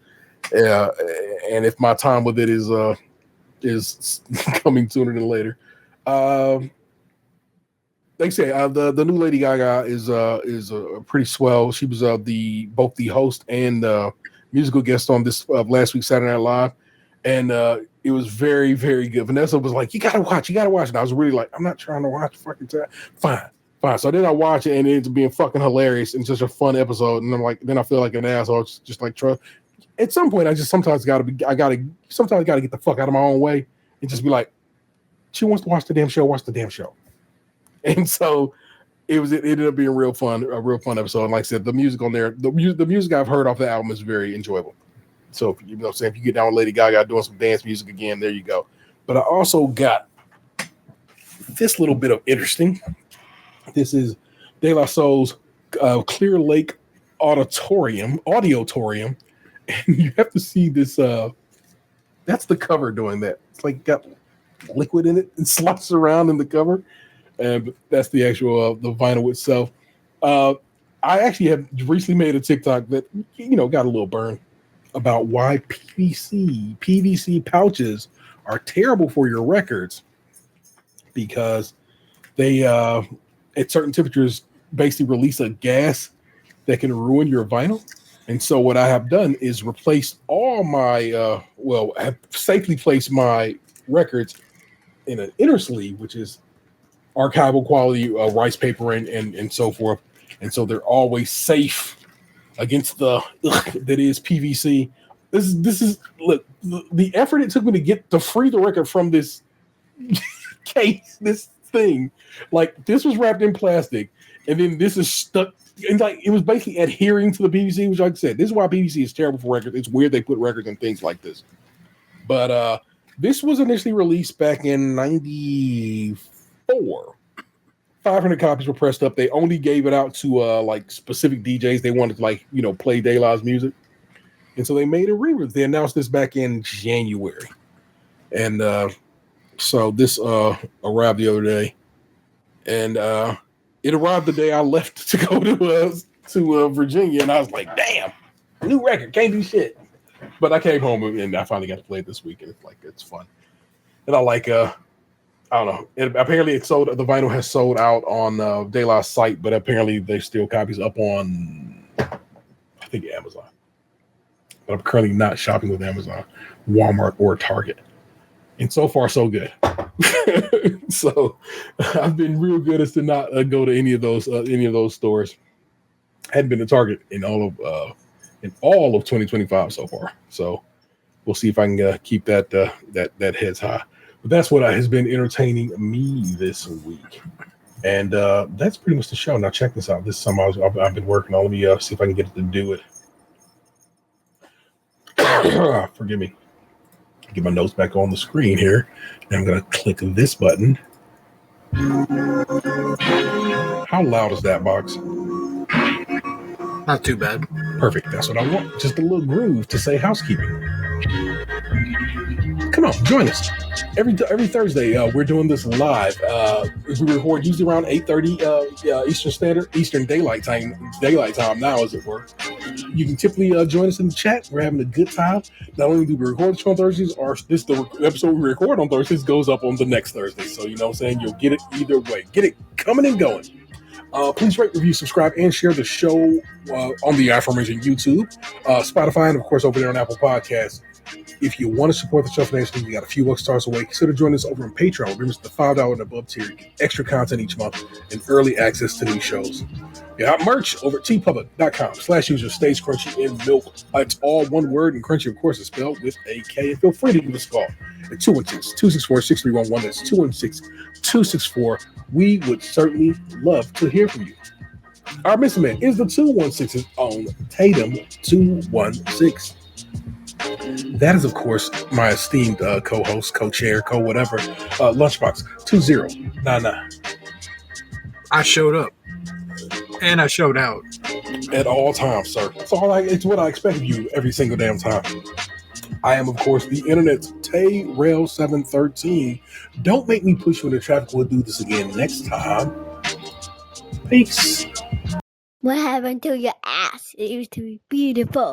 Speaker 2: And if my time with it is coming sooner than later. Like I say, the new Lady Gaga is pretty swell. She was both the host and musical guest on this last week's Saturday Night Live. And it was very, very good. Vanessa was like, you gotta watch. And I was really like, I'm not trying to watch fucking time. Fine. So then I watch it and it ends up being fucking hilarious and just a fun episode. And I'm like, then I feel like an asshole. Just like trust. At some point, I sometimes gotta get the fuck out of my own way and just be like, she wants to watch the damn show, watch the damn show. And so it ended up being a real fun episode. And like I said, the music on there, the music I've heard off the album is very enjoyable. So if you get down with Lady Gaga doing some dance music again, there you go. But I also got this little bit of interesting. This is De La Soul's Clear Lake Auditorium, and you have to see this. That's the cover doing that. It's like got liquid in it and slots around in the cover, and that's the actual the vinyl itself. I actually have recently made a TikTok that got a little burn about why PVC pouches are terrible for your records, because they at certain temperatures basically release a gas that can ruin your vinyl. And so what I have done is replace all my I have safely placed my records in an inner sleeve, which is archival quality rice paper and so forth. And so they're always safe against the that is PVC. This is look, the effort it took me to get to free the record from this case, this thing. Like, this was wrapped in plastic, and then this is stuck, and like it was basically adhering to the PVC, which, like I said, this is why PVC is terrible for records. It's weird they put records in things like this. But this was initially released back in '94. 500 copies were pressed up. They only gave it out to like specific DJs. They wanted to play De La's music. And so they made a re-release. They announced this back in January. And so this arrived the other day. And it arrived the day I left to go to Virginia. And I was like, damn, new record, can't do shit. But I came home and I finally got to play it this week. And it's fun. And I like I don't know. Apparently, the vinyl has sold out on De La's site, but apparently there's still copies up on, I think, Amazon. But I'm currently not shopping with Amazon, Walmart, or Target. And so far, so good. So I've been real good as to not go to any of those stores. I hadn't been to Target in all of 2025 so far. So we'll see if I can keep that heads high. But that's what has been entertaining me this week. And that's pretty much the show. Now, check this out. This is something I've been working on. Let me see if I can get it to do it. Forgive me. Get my notes back on the screen here. And I'm going to click this button. How loud is that box?
Speaker 3: Not too bad.
Speaker 2: Perfect. That's what I want. Just a little groove to say housekeeping. Come on, join us. Every Thursday, we're doing this live. We record usually around 8:30 Eastern Daylight Time now, as it were. You can typically join us in the chat. We're having a good time. Not only do we record the show on Thursdays, the episode we record on Thursdays goes up on the next Thursday. So, you know what I'm saying? You'll get it either way. Get it coming and going. Please rate, review, subscribe, and share the show on the aforementioned YouTube, Spotify, and, of course, over there on Apple Podcasts. If you want to support the show financially, we got a few bucks stars away. Consider joining us over on Patreon. Remember, the $5 and above tier. You get extra content each month and early access to these shows. We got merch over at tpublic.com/user stays Krunchy and milk. It's all one word, and Krunchy, of course, is spelled with a K. And feel free to give us a call at 216-264-6311. That's 216-264. We would certainly love to hear from you. Our missing man is the 216's own Tatum 216. That is, of course, my esteemed co-host, co-chair, co-whatever, Lunchbox 2099.
Speaker 3: I showed up. And I showed out.
Speaker 2: At all times, sir. It's what I expect of you every single damn time. I am, of course, the internet's Tay-Rail713. Don't make me push you into traffic. We'll do this again next time. Peace.
Speaker 4: What happened to your ass? It used to be beautiful.